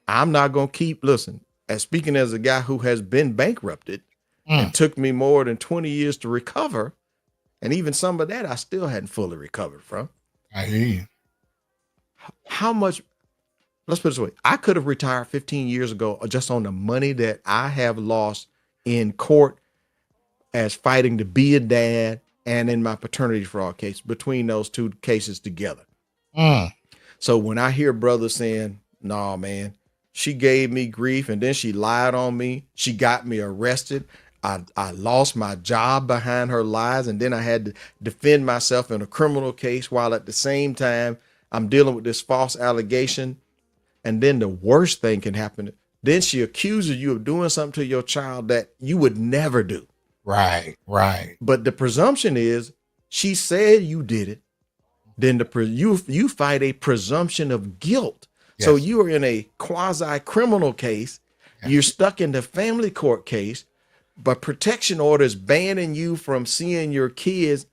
I'm not going to keep, listen, as speaking as a guy who has been bankrupted and took me more than 20 years to recover. And even some of that I still hadn't fully recovered from. I hear you. How much, let's put it this way. I could have retired 15 years ago just on the money that I have lost in court as fighting to be a dad and in my paternity fraud case, between those two cases together. So when I hear brothers saying, "No, man, she gave me grief and then she lied on me. She got me arrested. I lost my job behind her lies. And then I had to defend myself in a criminal case while at the same time I'm dealing with this false allegation. And then the worst thing can happen. Then she accuses you of doing something to your child that you would never do." Right. But the presumption is she said you did it. Then you fight a presumption of guilt. Yes. So you are in a quasi criminal case. Yes. You're stuck in the family court case, but protection orders banning you from seeing your kids.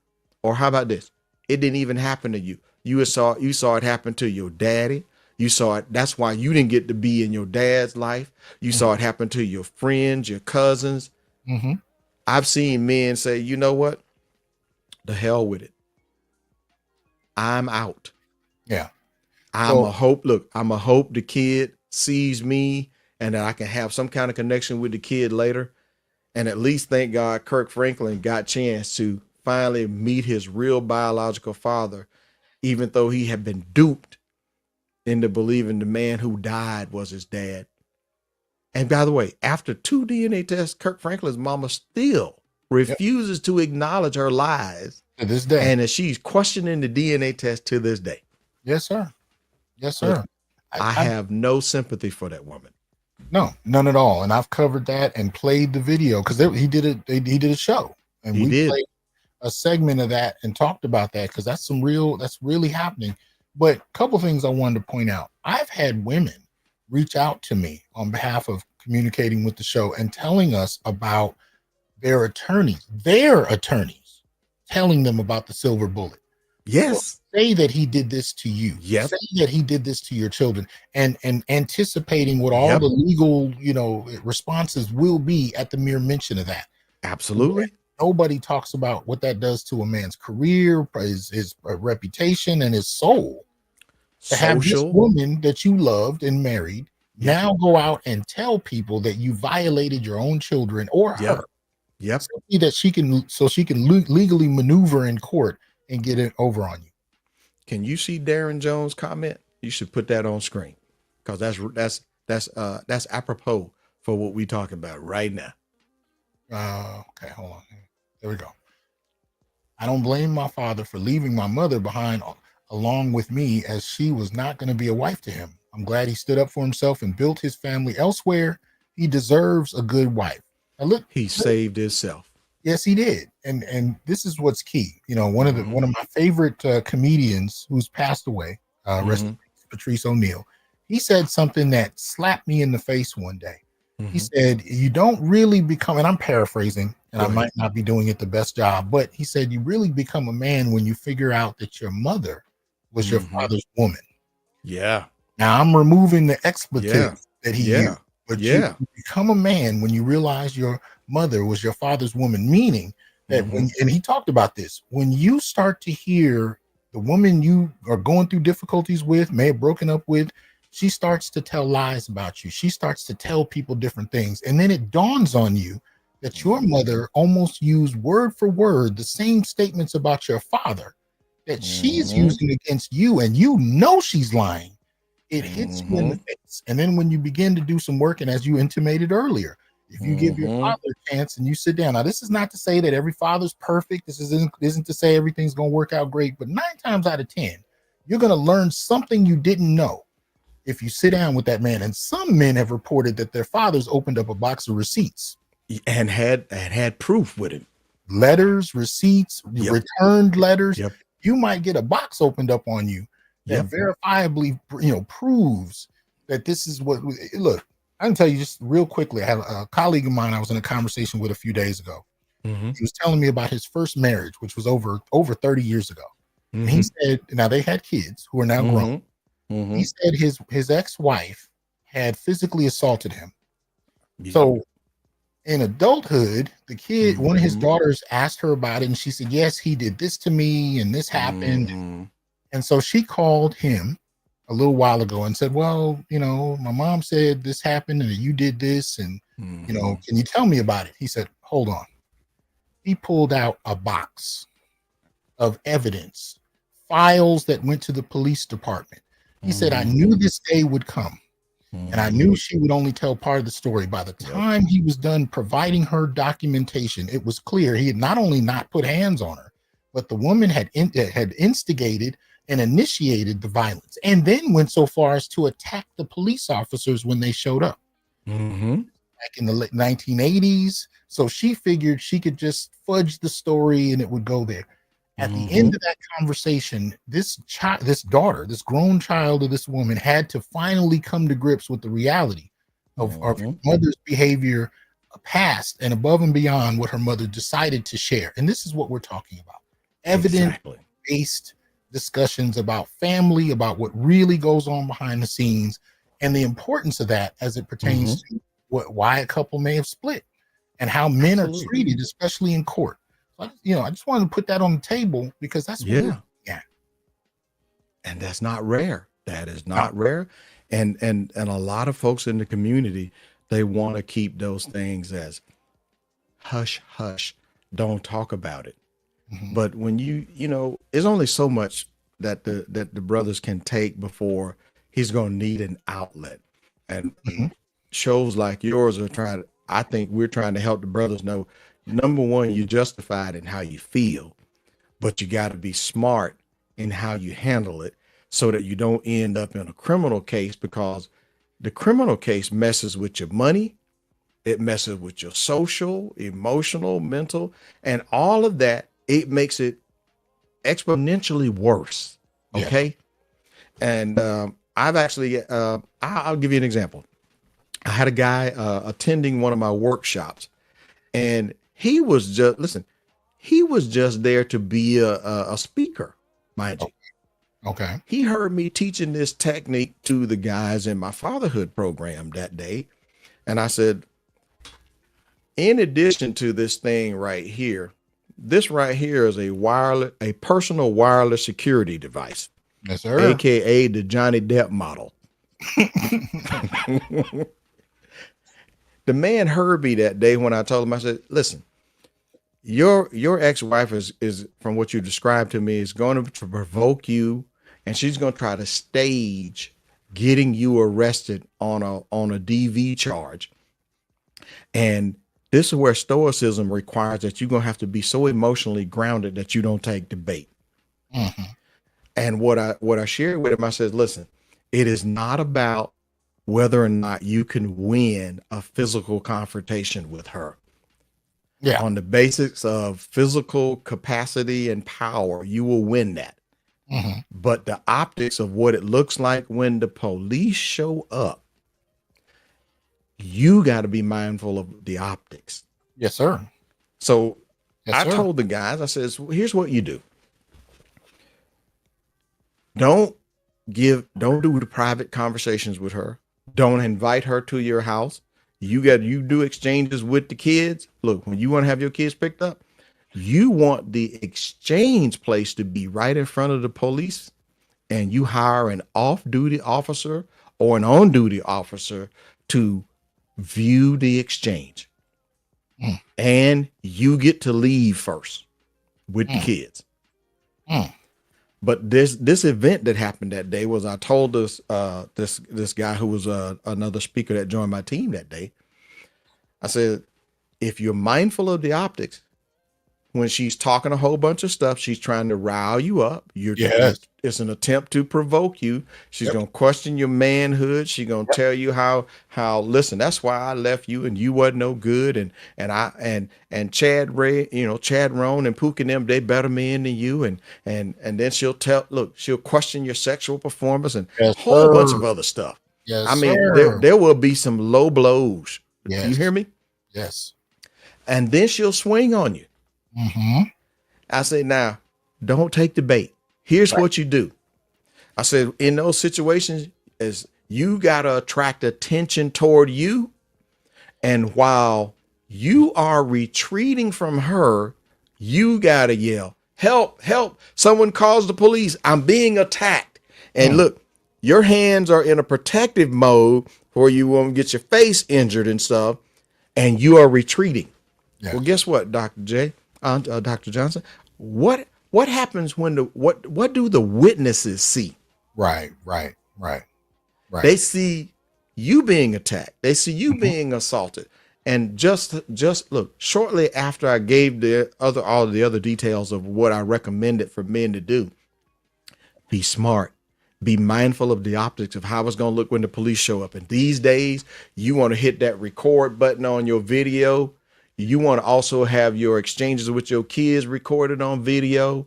Or how about this? It didn't even happen to you. You saw it happen to your daddy. You saw it. That's why you didn't get to be in your dad's life. You saw it happen to your friends, your cousins. I've seen men say, "You know what? The hell with it. I'm out." Yeah. I'm a hope the kid sees me and that I can have some kind of connection with the kid later. And at least, thank God, Kirk Franklin got a chance to finally meet his real biological father, even though he had been duped into believing the man who died was his dad. And by the way, after 2 DNA tests, Kirk Franklin's mama still refuses to acknowledge her lies to this day. And she's questioning the DNA test to this day. Yes, sir. Yes, sir. Look, I have no sympathy for that woman. No, none at all. And I've covered that and played the video because he did a show, and we played a segment of that and talked about that because that's really happening. But a couple things I wanted to point out. I've had women reach out to me on behalf of communicating with the show and telling us about their attorneys telling them about the silver bullet. Yes. Say that he did this to you. Yep. Say that he did this to your children, and anticipating what all the legal, responses will be at the mere mention of that. Absolutely. Nobody talks about what that does to a man's career, his reputation, and his soul. To have this woman that you loved and married now go out and tell people that you violated your own children or her. Yep. That she can legally maneuver in court and get it over on you. Can you see Darren Jones' comment? You should put that on screen because that's apropos for what we're talking about right now. Okay, hold on. There we go. "I don't blame my father for leaving my mother behind along with me, as she was not going to be a wife to him. I'm glad he stood up for himself and built his family elsewhere. He deserves a good wife." Now look, he saved himself. Yes, he did. And this is what's key. One of my favorite comedians who's passed away, rest in peace, Patrice O'Neal, he said something that slapped me in the face one day. He said, "You don't really become," and I'm paraphrasing, and I might not be doing it the best job, but he said, "You really become a man when you figure out that your mother was your father's woman." Yeah. Now I'm removing the expletive that he used, but you become a man when you realize your mother was your father's woman, meaning that and he talked about this, when you start to hear the woman you are going through difficulties with, may have broken up with, she starts to tell lies about you. She starts to tell people different things. And then it dawns on you that your mother almost used word for word the same statements about your father that she's using against you, and she's lying. It hits you in the face. And then when you begin to do some work, and as you intimated earlier, if you give your father a chance and you sit down. Now, this is not to say that every father's perfect. This isn't to say everything's going to work out great, but 9 times out of 10, you're going to learn something you didn't know if you sit down with that man. And some men have reported that their fathers opened up a box of receipts and had proof with him. Letters, receipts, returned letters. You might get a box opened up on you that verifiably, proves that this is what. Look, I can tell you just real quickly. I had a colleague of mine I was in a conversation with a few days ago. Mm-hmm. He was telling me about his first marriage, which was over 30 years ago. Mm-hmm. And he said, now they had kids who are now grown. Mm-hmm. He said his ex-wife had physically assaulted him. Yep. So in adulthood, the kid, one of his Mhm. daughters asked her about it, and she said, yes, he did this to me, and this happened. Mhm. And so she called him a little while ago and said, well, you know, my mom said this happened and you did this, and you know, Mhm. can you tell me about it? He said, hold on. He pulled out a box of evidence, files that went to the police department. He said, I knew this day would come, and I knew she would only tell part of the story. By the time he was done providing her documentation, it was clear he had not only not put hands on her, but the woman had instigated and initiated the violence, and then went so far as to attack the police officers when they showed up back in the late 1980s. So she figured she could just fudge the story and it would go there. At the end of that conversation, this daughter, this grown child of this woman, had to finally come to grips with the reality of her mother's behavior, past and above and beyond what her mother decided to share. And this is what we're talking about: evidence-based discussions about family, about what really goes on behind the scenes, and the importance of that as it pertains to why a couple may have split and how men are treated, especially in court. You know, I just wanted to put that on the table because that's what we're looking at. And that's not rare. That is not rare. And a lot of folks in the community, they want to keep those things as hush, hush, don't talk about it. But when you know, there's only so much that the brothers can take before he's going to need an outlet. And shows like yours are I think we're trying to help the brothers know, number one, you're justified in how you feel, but you got to be smart in how you handle it so that you don't end up in a criminal case, because the criminal case messes with your money. It messes with your social, emotional, mental, and all of that. It makes it exponentially worse. Okay. And I've actually, I'll give you an example. I had a guy attending one of my workshops, and he was just there to be a speaker, mind you. Okay. He heard me teaching this technique to the guys in my fatherhood program that day. And I said, in addition to this thing right here, this right here is a personal wireless security device. Yes, sir. AKA the Johnny Depp model. The man heard me that day when I told him, I said, listen, your ex-wife is from what you described to me, is going to provoke you, and she's going to try to stage getting you arrested on a DV charge. And this is where stoicism requires that you're going to have to be so emotionally grounded that you don't take debate. And what I shared with him, I said, listen, it is not about whether or not you can win a physical confrontation with her. Yeah. On the basics of physical capacity and power, you will win that. But the optics of what it looks like when the police show up, you got to be mindful of the optics. Yes, sir. So Yes, sir. told the guys, I says, well, here's what you do. Don't do the private conversations with her. Don't invite her to your house. You do exchanges with the kids. Look, when you want to have your kids picked up, you want the exchange place to be right in front of the police, and you hire an off-duty officer or an on-duty officer to view the exchange. And you get to leave first with the kids. But this event that happened that day was, I told this guy who was another speaker that joined my team that day, I said, if you're mindful of the optics, when she's talking a whole bunch of stuff, she's trying to rile you up. It's an attempt to provoke you. She's going to question your manhood. She's going to tell you how, listen, that's why I left you and you wasn't no good. And Chad Ray, Chad Roan and Pook and them, they better men than you. And then she'll question your sexual performance and a whole bunch of other stuff. Yes, I mean, sir. there will be some low blows. Do you hear Yes. me? Yes. And then she'll swing on you. Mm-hmm. I say, now, don't take the bait. Here's Right. what you do. I said, in those situations, is you got to attract attention toward you. And while you are retreating from her, you got to yell, help, help. Someone calls the police. I'm being attacked. And look, your hands are in a protective mode where you won't get your face injured and stuff. And you are retreating. Yes. Well, guess what, Dr. Johnson? What happens when what do the witnesses see? Right. They see you being attacked. They see you being assaulted. And just look, shortly after I gave all the other details of what I recommended for men to do, be smart, be mindful of the optics of how it's going to look when the police show up. And these days, you want to hit that record button on your video. You want to also have your exchanges with your kids recorded on video.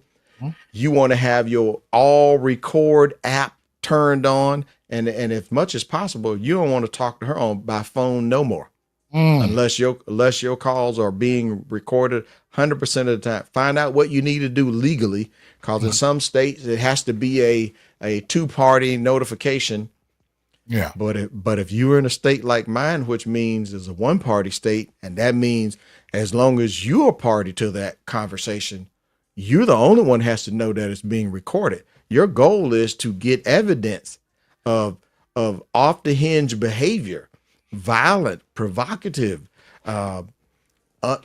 You want to have your all record app turned on. And as much as possible, you don't want to talk to her by phone no more. Unless your calls are being recorded 100% of the time. Find out what you need to do legally, because in some states it has to be a two-party notification. Yeah. But if you're in a state like mine, which means it's a one-party state, and that means as long as you're a party to that conversation, you're the only one has to know that it's being recorded. Your goal is to get evidence of off the hinge behavior, violent, provocative,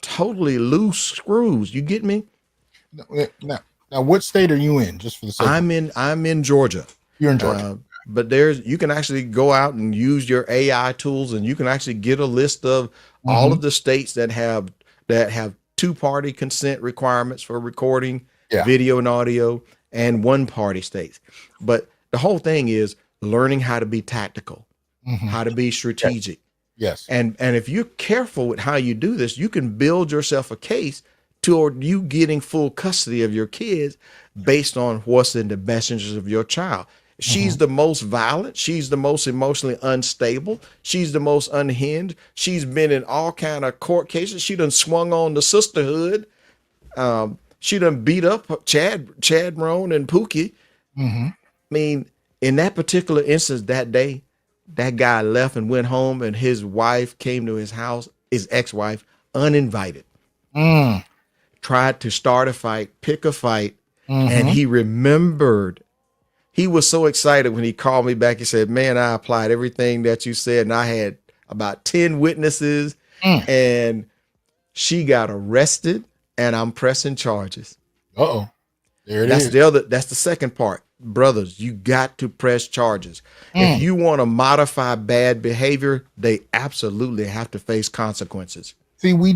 totally loose screws. You get me? Now, what state are you in? Just for the sake. I'm in Georgia. You're in Georgia. But you can actually go out and use your AI tools, and you can actually get a list of all of the states that have two-party consent requirements for recording video and audio, and one-party states. But the whole thing is learning how to be tactical, how to be strategic. Yes. And if you're careful with how you do this, you can build yourself a case toward you getting full custody of your kids based on what's in the best interest of your child. She's the most violent. She's the most emotionally unstable. She's the most unhinged. She's been in all kind of court cases. She done swung on the sisterhood. She done beat up Chad Roan and Pookie. I mean, in that particular instance that day, that guy left and went home, and his wife came to his house, his ex-wife, uninvited. Tried to start a fight, pick a fight, and he remembered. He was so excited when he called me back. He said, man, I applied everything that you said, and I had about 10 witnesses, and she got arrested, and I'm pressing charges. Uh-oh. There it That's is. That's the second part. Brothers, you got to press charges. If you want to modify bad behavior, they absolutely have to face consequences. See, we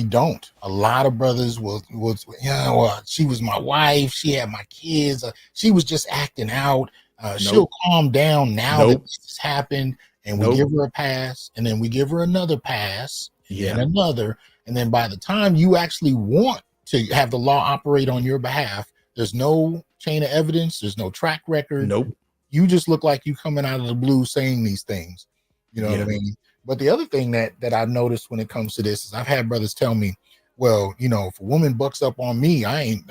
don't. A lot of brothers will well, she was my wife. She had my kids. She was just acting out. She'll calm down now that this has happened, and we give her a pass, and then we give her another pass, and another. And then by the time you actually want to have the law operate on your behalf, there's no chain of evidence. There's no track record. Nope. You just look like you coming out of the blue saying these things. You know what I mean? But the other thing that I've noticed when it comes to this is I've had brothers tell me, well, you know, if a woman bucks up on me, I ain't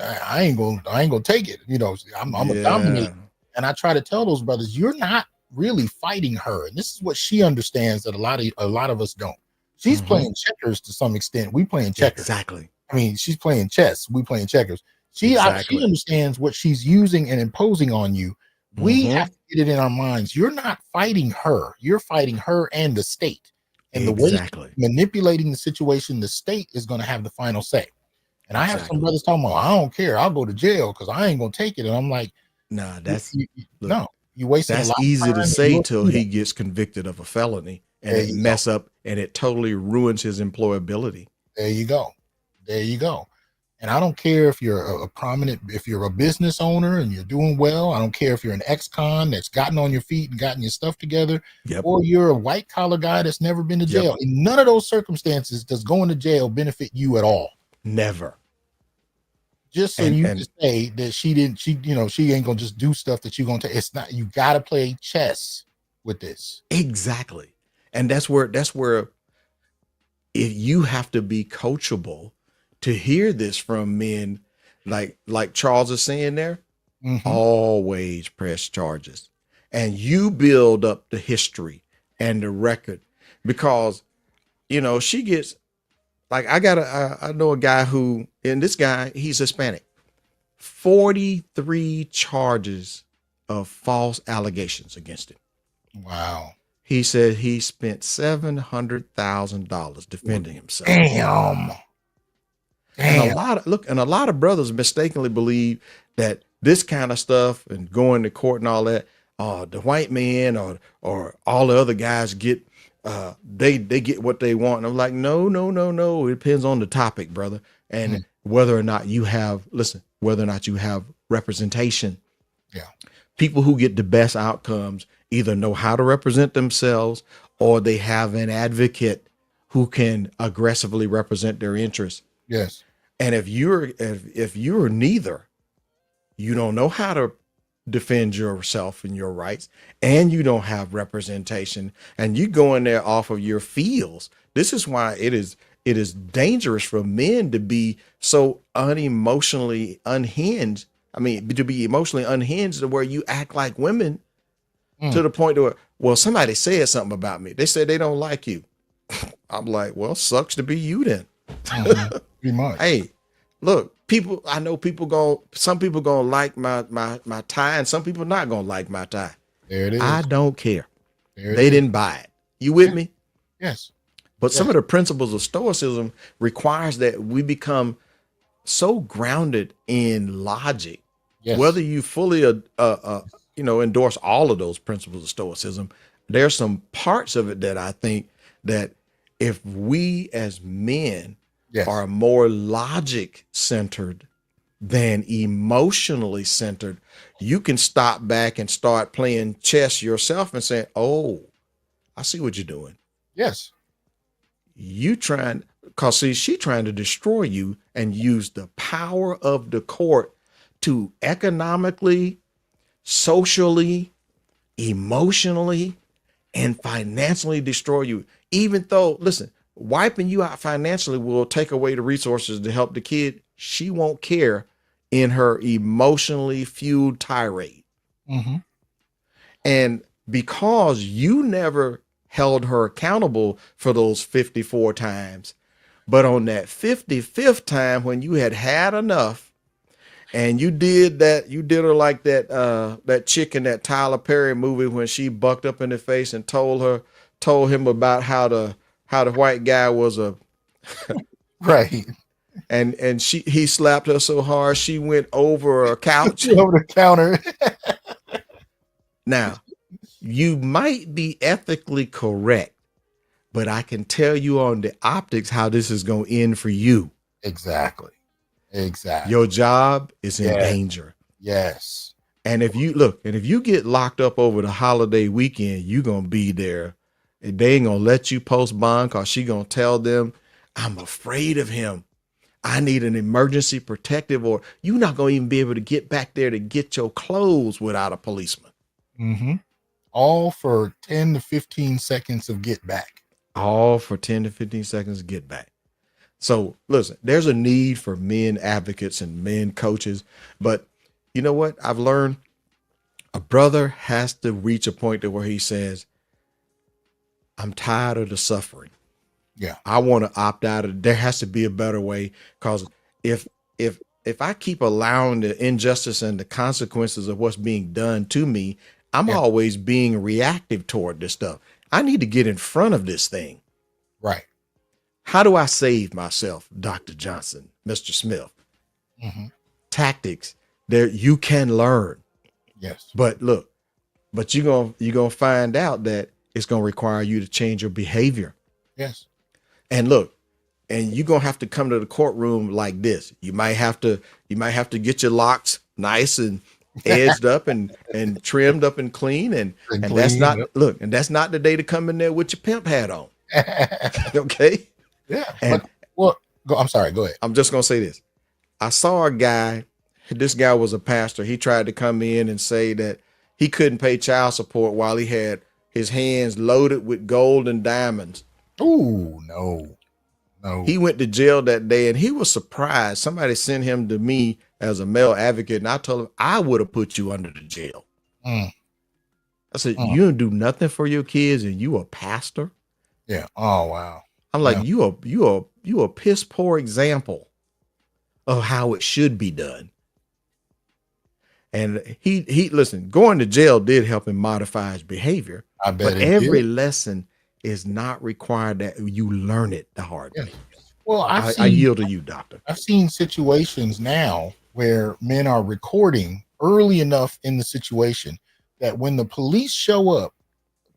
gonna take it. You know, I'm a dominator. And I try to tell those brothers, you're not really fighting her. And this is what she understands that a lot of us don't. She's playing checkers to some extent. We playing checkers. Exactly. I mean, she's playing chess. We playing checkers. She understands what she's using and imposing on you. We have to get it in our minds. You're not fighting her. You're fighting her and the state. And the way manipulating the situation, the state is going to have the final say. And I have some brothers talking about, I don't care. I'll go to jail because I ain't going to take it. And I'm like, nah, that's you wasted a lot of time. That's easy to say till he gets convicted of a felony and it mess up and it totally ruins his employability. There you go. There you go. And I don't care if you're if you're a business owner and you're doing well. I don't care if you're an ex-con that's gotten on your feet and gotten your stuff together, or you're a white collar guy that's never been to jail. In none of those circumstances does going to jail benefit you at all. Never. Just so you can say that she ain't gonna just do stuff that you're gonna take. It's not. You gotta play chess. with this. Exactly. And that's where if you have to be coachable to hear this from men, like Charles is saying there, always press charges. And you build up the history and the record, because she gets, like, I know a guy who, and this guy, he's Hispanic, 43 charges of false allegations against him. Wow. He said he spent $700,000 defending himself. Damn. And a lot of brothers mistakenly believe that this kind of stuff and going to court and all that, the white man or all the other guys get, they get what they want. And I'm like, no. It depends on the topic, brother. And whether or not you have representation. Yeah. People who get the best outcomes either know how to represent themselves, or they have an advocate who can aggressively represent their interests. Yes. And if you're neither, you don't know how to defend yourself and your rights, and you don't have representation, and you go in there off of your feels. This is why it is dangerous for men to be so unemotionally unhinged. I mean, to be emotionally unhinged to where you act like women to the point where, well, somebody said something about me. They said they don't like you. I'm like, well, sucks to be you then. Pretty much. Hey, look, some people gonna like my tie, and some people not gonna like my tie. There it is. I don't care. They didn't buy it. You with me? Yes. But some of the principles of Stoicism requires that we become so grounded in logic, whether you fully endorse all of those principles of Stoicism. There's some parts of it that I think that if we as men are more logic centered than emotionally centered, you can stop back and start playing chess yourself and say, oh, I see what you're doing. Yes. You trying, because see, she trying to destroy you and use the power of the court to economically, socially, emotionally, and financially destroy you. Even though, listen, wiping you out financially will take away the resources to help the kid. She won't care in her emotionally fueled tirade. And because you never held her accountable for those 54 times, but on that 55th time when you had enough, and you did her like that chick in that Tyler Perry movie when she bucked up in the face and told him about how the white guy was a right. And he slapped her so hard she went over a couch. Over the counter. Now, you might be ethically correct, but I can tell you on the optics how this is going to end for you. Exactly. Your job is in danger. Yes. And if you get locked up over the holiday weekend, you're going to be there. They ain't going to let you post bond because she going to tell them, I'm afraid of him. I need an emergency protective, or you're not going to even be able to get back there to get your clothes without a policeman. All for 10 to 15 seconds of get back. All for 10 to 15 seconds of get back. So listen, there's a need for men advocates and men coaches, but you know what? I've learned a brother has to reach a point to where he says, I'm tired of the suffering. Yeah. I want to opt out of it. There has to be a better way, because if I keep allowing the injustice and the consequences of what's being done to me, I'm always being reactive toward this stuff. I need to get in front of this thing. Right. How do I save myself, Dr. Johnson, Mr. Smith? Tactics there you can learn. Yes. But look, you're gonna find out that it's gonna require you to change your behavior. Yes. And look, and you're gonna have to come to the courtroom like this. You might have to get your locks nice and edged up and trimmed up and clean. And that's not that's not the day to come in there with your pimp hat on. Okay. Yeah. And I'm sorry, go ahead. I'm just gonna say this. I saw a guy, this guy was a pastor. He tried to come in and say that he couldn't pay child support while he had his hands loaded with gold and diamonds. Oh, no. He went to jail that day and he was surprised. Somebody sent him to me as a male advocate, and I told him I would have put you under the jail. Mm. I said, you don't do nothing for your kids and you a pastor? Yeah. Oh, wow. I'm like, Yeah. you a piss poor example of how it should be done. And he listen, going to jail did help him modify his behavior. I bet but every lesson is not required that you learn it the hard way. Well, I yield to you, doctor. I've seen situations now where men are recording early enough in the situation that when the police show up,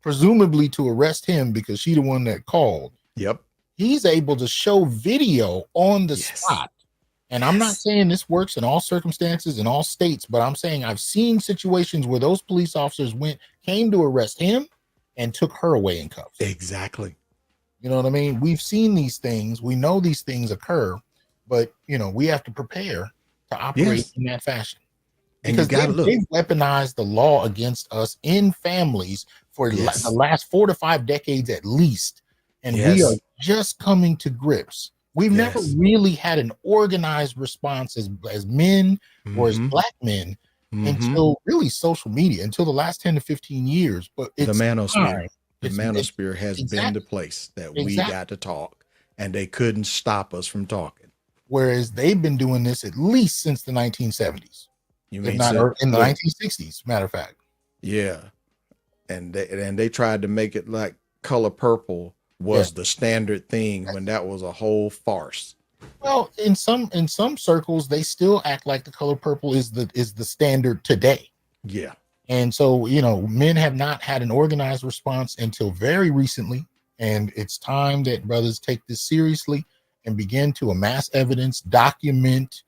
presumably to arrest him because she's the one that called, yep, he's able to show video on the spot. And I'm not saying this works in all circumstances in all states, but I'm saying I've seen situations where those police officers came to arrest him and took her away in cuffs. Exactly. You know what I mean? We've seen these things. We know these things occur, but we have to prepare to operate in that fashion. And because they've weaponized the law against us in families for the last 4 to 5 decades at least. And we are just coming to grips. We've never really had an organized response as men or as black men until really social media, until the last 10 to 15 years. But it's the manosphere. The manosphere has been the place that we got to talk, and they couldn't stop us from talking. Whereas they've been doing this at least since the 1970s. You mean not in the 1960s, matter of fact. Yeah. And they tried to make it like color purple was the standard thing when that was a whole farce. Well, in some circles, they still act like the color purple is the standard today. Yeah. And so, men have not had an organized response until very recently. And it's time that brothers take this seriously and begin to amass evidence, document,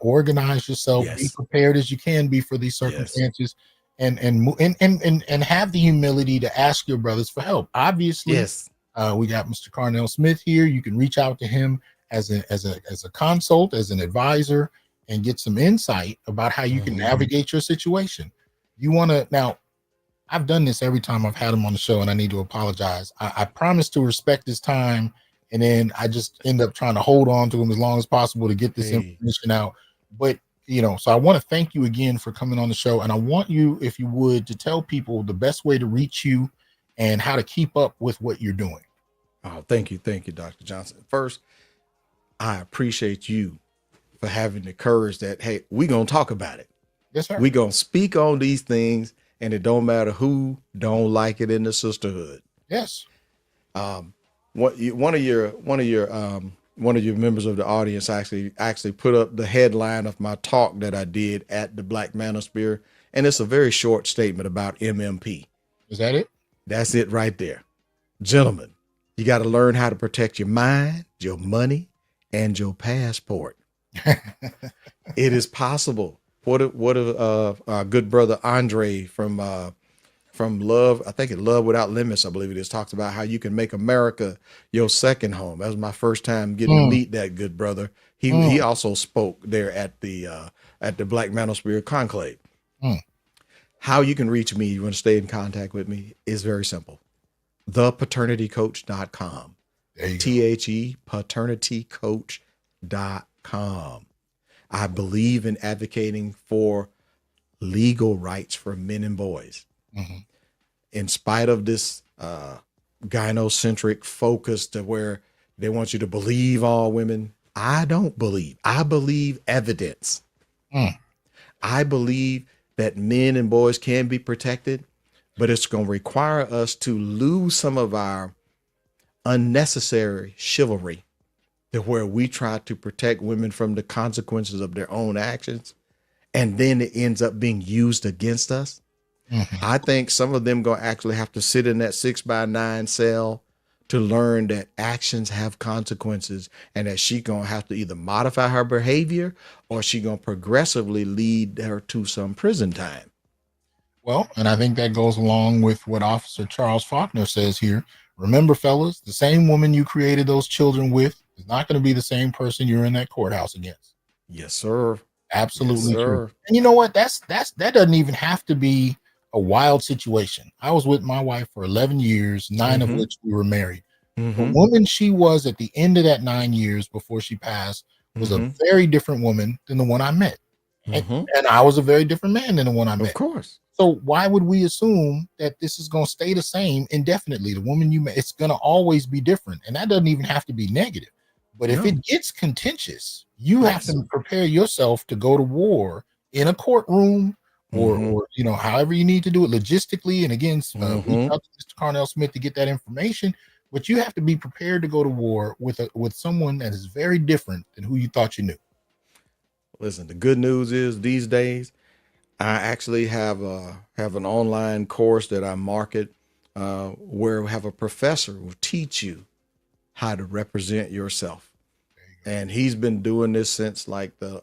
organize yourself, be prepared as you can be for these circumstances, and have the humility to ask your brothers for help. Obviously, we got Mr. Carnell Smith here. You can reach out to him as a consult, as an advisor, and get some insight about how you can navigate your situation. You want to now. I've done this every time I've had him on the show, and I need to apologize. I promise to respect his time, and then I just end up trying to hold on to him as long as possible to get this information out. But so I want to thank you again for coming on the show, and I want you, if you would, to tell people the best way to reach you and how to keep up with what you're doing. Oh, thank you, Dr. Johnson. First, I appreciate you for having the courage that, hey, we're gonna talk about it. Yes, sir. We're gonna speak on these things, and it don't matter who don't like it in the sisterhood. Yes. One of your members of the audience actually put up the headline of my talk that I did at the Black Manosphere, and it's a very short statement about MMP. Is that it? That's it right there. Gentlemen, you got to learn how to protect your mind, your money, and your passport. It is possible. What a good brother Andre from Love, I think Love Without Limits, I believe it is, talks about how you can make America your second home. That was my first time getting to meet that good brother. He also spoke there at the Black Manosphere Conclave. How you can reach me, you want to stay in contact with me, is very simple. thepaternitycoach.com. THE paternitycoach.com. I believe in advocating for legal rights for men and boys. In spite of this gynocentric focus to where they want you to believe all women, I don't believe. I believe evidence. I believe that men and boys can be protected, but it's going to require us to lose some of our unnecessary chivalry to where we try to protect women from the consequences of their own actions, and then it ends up being used against us. I think some of them going to actually have to sit in that 6x9 cell to learn that actions have consequences, and that she going to have to either modify her behavior or she going to progressively lead her to some prison time. Well, and I think that goes along with what Officer Charles Faulkner says here. Remember, fellas, the same woman you created those children with is not going to be the same person you're in that courthouse against. Yes, sir. Absolutely Yes, sir. true. And you know what? That doesn't even have to be a wild situation. I was with my wife for 11 years, 9 of which we were married. The woman she was at the end of that 9 years before she passed was a very different woman than the one I met. And I was a very different man than the one I met. Of course. So why would we assume that this is going to stay the same indefinitely? The woman you met, it's going to always be different. And that doesn't even have to be negative. But if it gets contentious, you have to prepare yourself to go to war in a courtroom or you know, however you need to do it logistically. And again, reach out to Mr. Carnell Smith to get that information. But you have to be prepared to go to war with someone that is very different than who you thought you knew. Listen, the good news is these days, I actually have an online course that I market where we have a professor who will teach you how to represent yourself. And he's been doing this since like the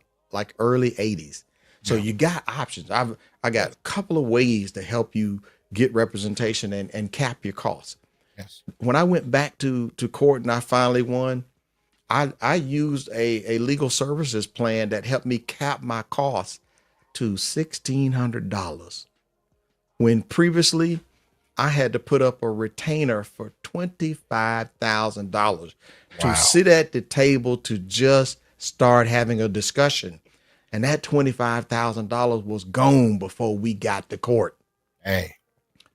early 80s. So you got options. I got a couple of ways to help you get representation and cap your costs. Yes. When I went back to court and I finally won, I used a legal services plan that helped me cap my costs to $1,600. When previously I had to put up a retainer for $25,000 to sit at the table to just start having a discussion. And that $25,000 was gone before we got to court. Hey,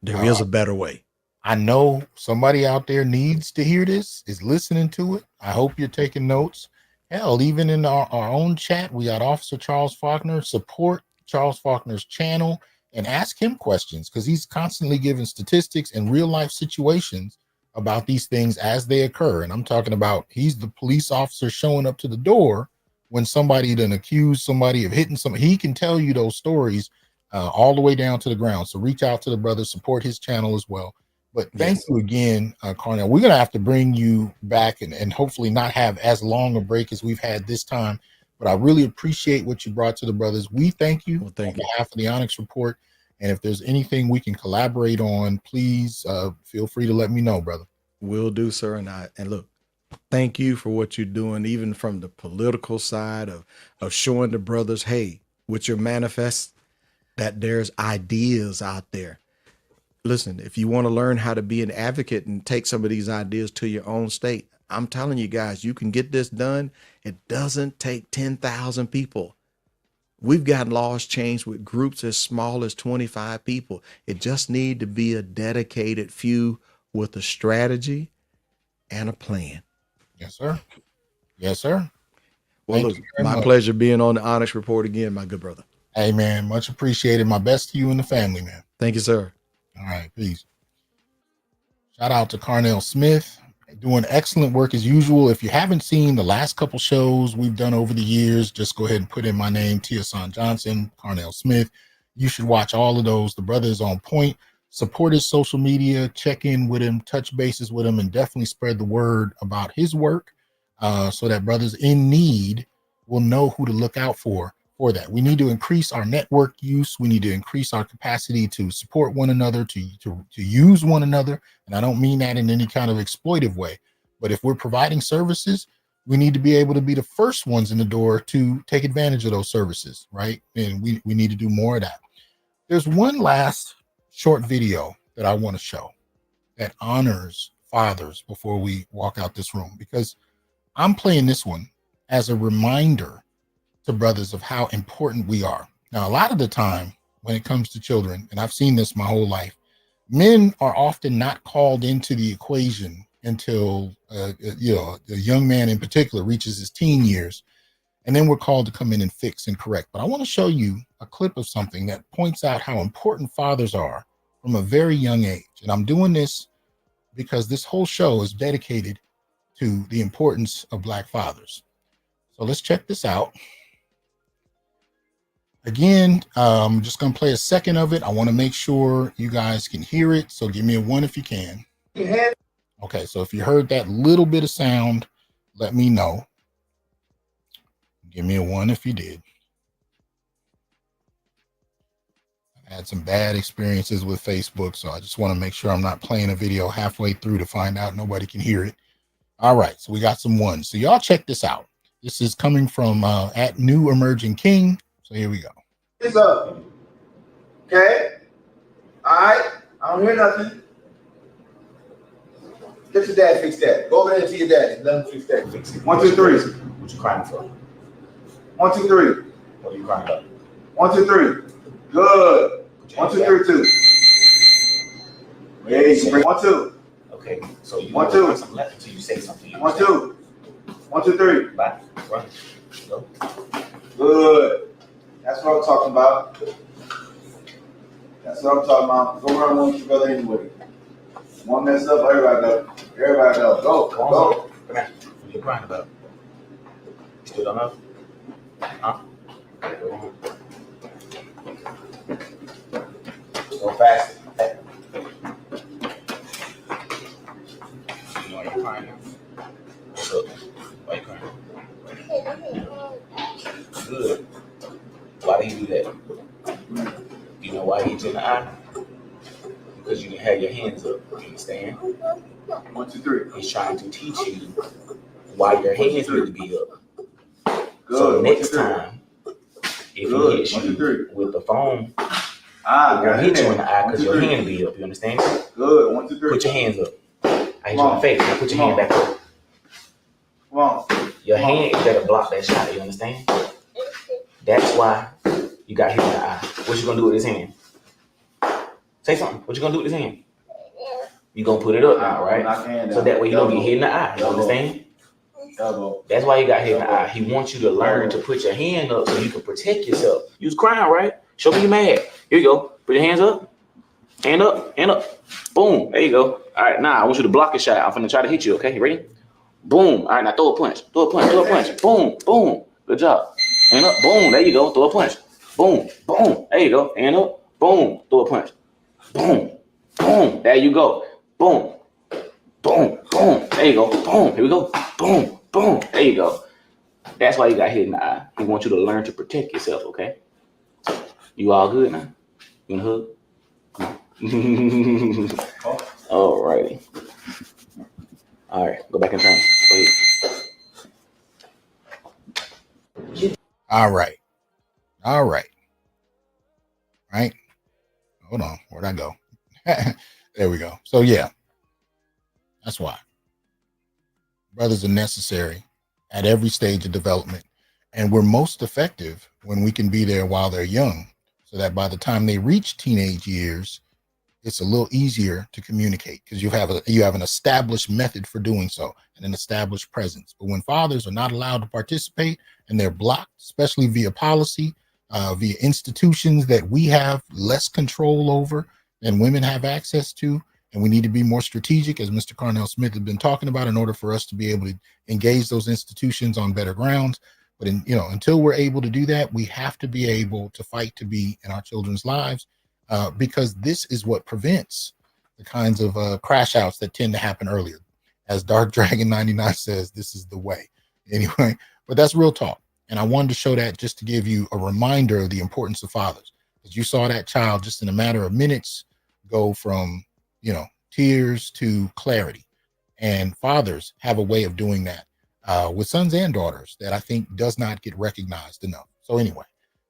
there is a better way. I know somebody out there needs to hear this, is listening to it. I hope you're taking notes. Hell, even in our own chat, we got Officer Charles Faulkner. Support Charles Faulkner's channel and ask him questions because he's constantly giving statistics and real life situations about these things as they occur. And I'm talking about he's the police officer showing up to the door when somebody done accused somebody of hitting somebody. He can tell you those stories all the way down to the ground. So reach out to the brother, support his channel as well. But thank you again, Carnell. We're going to have to bring you back and hopefully not have as long a break as we've had this time. But I really appreciate what you brought to the brothers. We thank you on behalf of the Onyx Report. And if there's anything we can collaborate on, please feel free to let me know, brother. Will do, sir. And look, thank you for what you're doing, even from the political side of showing the brothers, hey, with your manifest, that there's ideas out there. Listen, if you want to learn how to be an advocate and take some of these ideas to your own state, I'm telling you guys, you can get this done. It doesn't take 10,000 people. We've got laws changed with groups as small as 25 people. It just need to be a dedicated few with a strategy and a plan. Yes, sir. Yes, sir. Well, look, my pleasure being on the Onyx Report again, my good brother. Hey, man, much appreciated. My best to you and the family, man. Thank you, sir. All right, peace. Shout out to Carnell Smith, doing excellent work as usual. If you haven't seen the last couple shows we've done over the years, just go ahead and put in my name, Hasan Johnson, Carnell Smith. You should watch all of those. The brother is on point. Support his social media, check in with him, touch bases with him, and definitely spread the word about his work so that brothers in need will know who to look out for that. We need to increase our network use. We need to increase our capacity to support one another, to use one another. And I don't mean that in any kind of exploitive way, but if we're providing services, we need to be able to be the first ones in the door to take advantage of those services, right? And we need to do more of that. There's one last short video that I want to show that honors fathers before we walk out this room, because I'm playing this one as a reminder to brothers of how important we are. Now, a lot of the time when it comes to children, and I've seen this my whole life, men are often not called into the equation until, a young man in particular reaches his teen years, and then we're called to come in and fix and correct. But I want to show you a clip of something that points out how important fathers are from a very young age. And I'm doing this because this whole show is dedicated to the importance of Black fathers. So let's check this out. Again, I'm just going to play a second of it. I want to make sure you guys can hear it. So give me a 1 if you can. Okay, so if you heard that little bit of sound, let me know. Give me a 1 if you did. I had some bad experiences with Facebook, so I just want to make sure I'm not playing a video halfway through to find out nobody can hear it. All right, so we got some 1s. So y'all check this out. This is coming from at New Emerging King. So here we go. It's up. Okay? right? I don't hear nothing. Let your dad fix that. Go over there to your daddy. Let him fix that. Fix it. 1, 2, 3. What you crying for? 1, 2, 3. What are you crying about? 1, 2, 3. Good. 1, 2, 3, 2. Yeah, you bring 1, 2. Okay, so you 1, 2. Something left until you say something. 1, 2. 1, 2, 3. Bye. Run. Go. Good. That's what I'm talking about. That's what I'm talking about. Go run with your brother anyway. One mess up, everybody go. Everybody go. Go. Come on, Go. come here. What are you crying about? You still don't know? Huh? Go on. Go fast. You know why you're crying now? What's up? Why you crying? Good. Why did you do that? You know why he hit you in the eye? Because you didn't have your hands up. You understand? 1, 2, 3. He's trying to teach you why your hands need to be up. Good. So 1, 2, next 3. time, if Good. he hits 1, 2, you 3. with the phone, Ah, it won't got hit you in it. the eye 1, because 2, your 3. hand be up. You understand? Good. 1, 2, 3. Put your hands up. I hit Come you in the on. face. Now put your Come hand on. back up. Come on. Your Come on. hand is there to block that shot. You understand? That's why you got hit in the eye. What you gonna do with his hand? Say something. What you gonna do with his hand? You gonna put it up now, right? Knock your hand down. So that way you don't get hit in the eye. You Elbow. understand? Elbow. That's why you got hit in the eye. He wants you to learn to put your hand up so you can protect yourself. You was crying, right? Show me you mad. Here you go. Put your hands up. Hand up. Hand up. Boom. There you go. All right, now I want you to block a shot. I'm finna try to hit you, okay? You ready? Boom. All right, now throw a punch. Throw a punch. Throw a punch. Boom. Boom. Good job. Hand up. Boom. There you go. Throw a punch. Boom. Boom. There you go. Hand up. Boom. Throw a punch. Boom. Boom. There you go. Boom. Boom. Boom. There you go. Boom. Here we go. Boom. Boom. There you go. That's why you got hit in the eye. He wants you to learn to protect yourself, okay? You all good now? You want a hug? All righty. All right, go back and train. Go ahead. All right. All right. Right. Hold on. Where'd I go? There we go. So yeah, that's why brothers are necessary at every stage of development. And we're most effective when we can be there while they're young, so that by the time they reach teenage years, it's a little easier to communicate because you have an established method for doing so and an established presence. But when fathers are not allowed to participate and they're blocked, especially via policy, via institutions that we have less control over than women have access to, and we need to be more strategic, as Mr. Carnell Smith has been talking about, in order for us to be able to engage those institutions on better grounds. But until we're able to do that, we have to be able to fight to be in our children's lives. Because this is what prevents the kinds of crash outs that tend to happen earlier. As Dark Dragon 99 says, this is the way. Anyway, but that's real talk. And I wanted to show that just to give you a reminder of the importance of fathers. Because you saw that child just in a matter of minutes go from, tears to clarity. And fathers have a way of doing that with sons and daughters that I think does not get recognized enough. So anyway,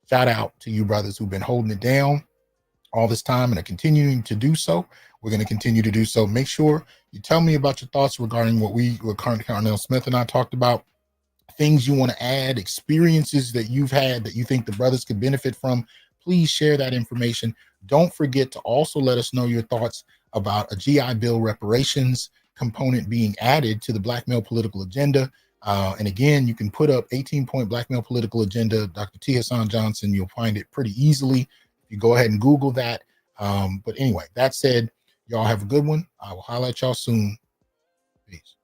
shout out to you brothers who've been holding it down all this time and are continuing to do so. We're going to continue to do so. Make sure you tell me about your thoughts regarding what Carnell Smith and I talked about, things you want to add, experiences that you've had that you think the brothers could benefit from. Please share that information. Don't forget to also let us know your thoughts about a GI Bill reparations component being added to the Black male political agenda. And again, you can put up 18-point Black male political agenda, Dr. T. Hasan Johnson. You'll find it pretty easily. You go ahead and Google that. But anyway, that said, y'all have a good one. I will holler at y'all soon. Peace.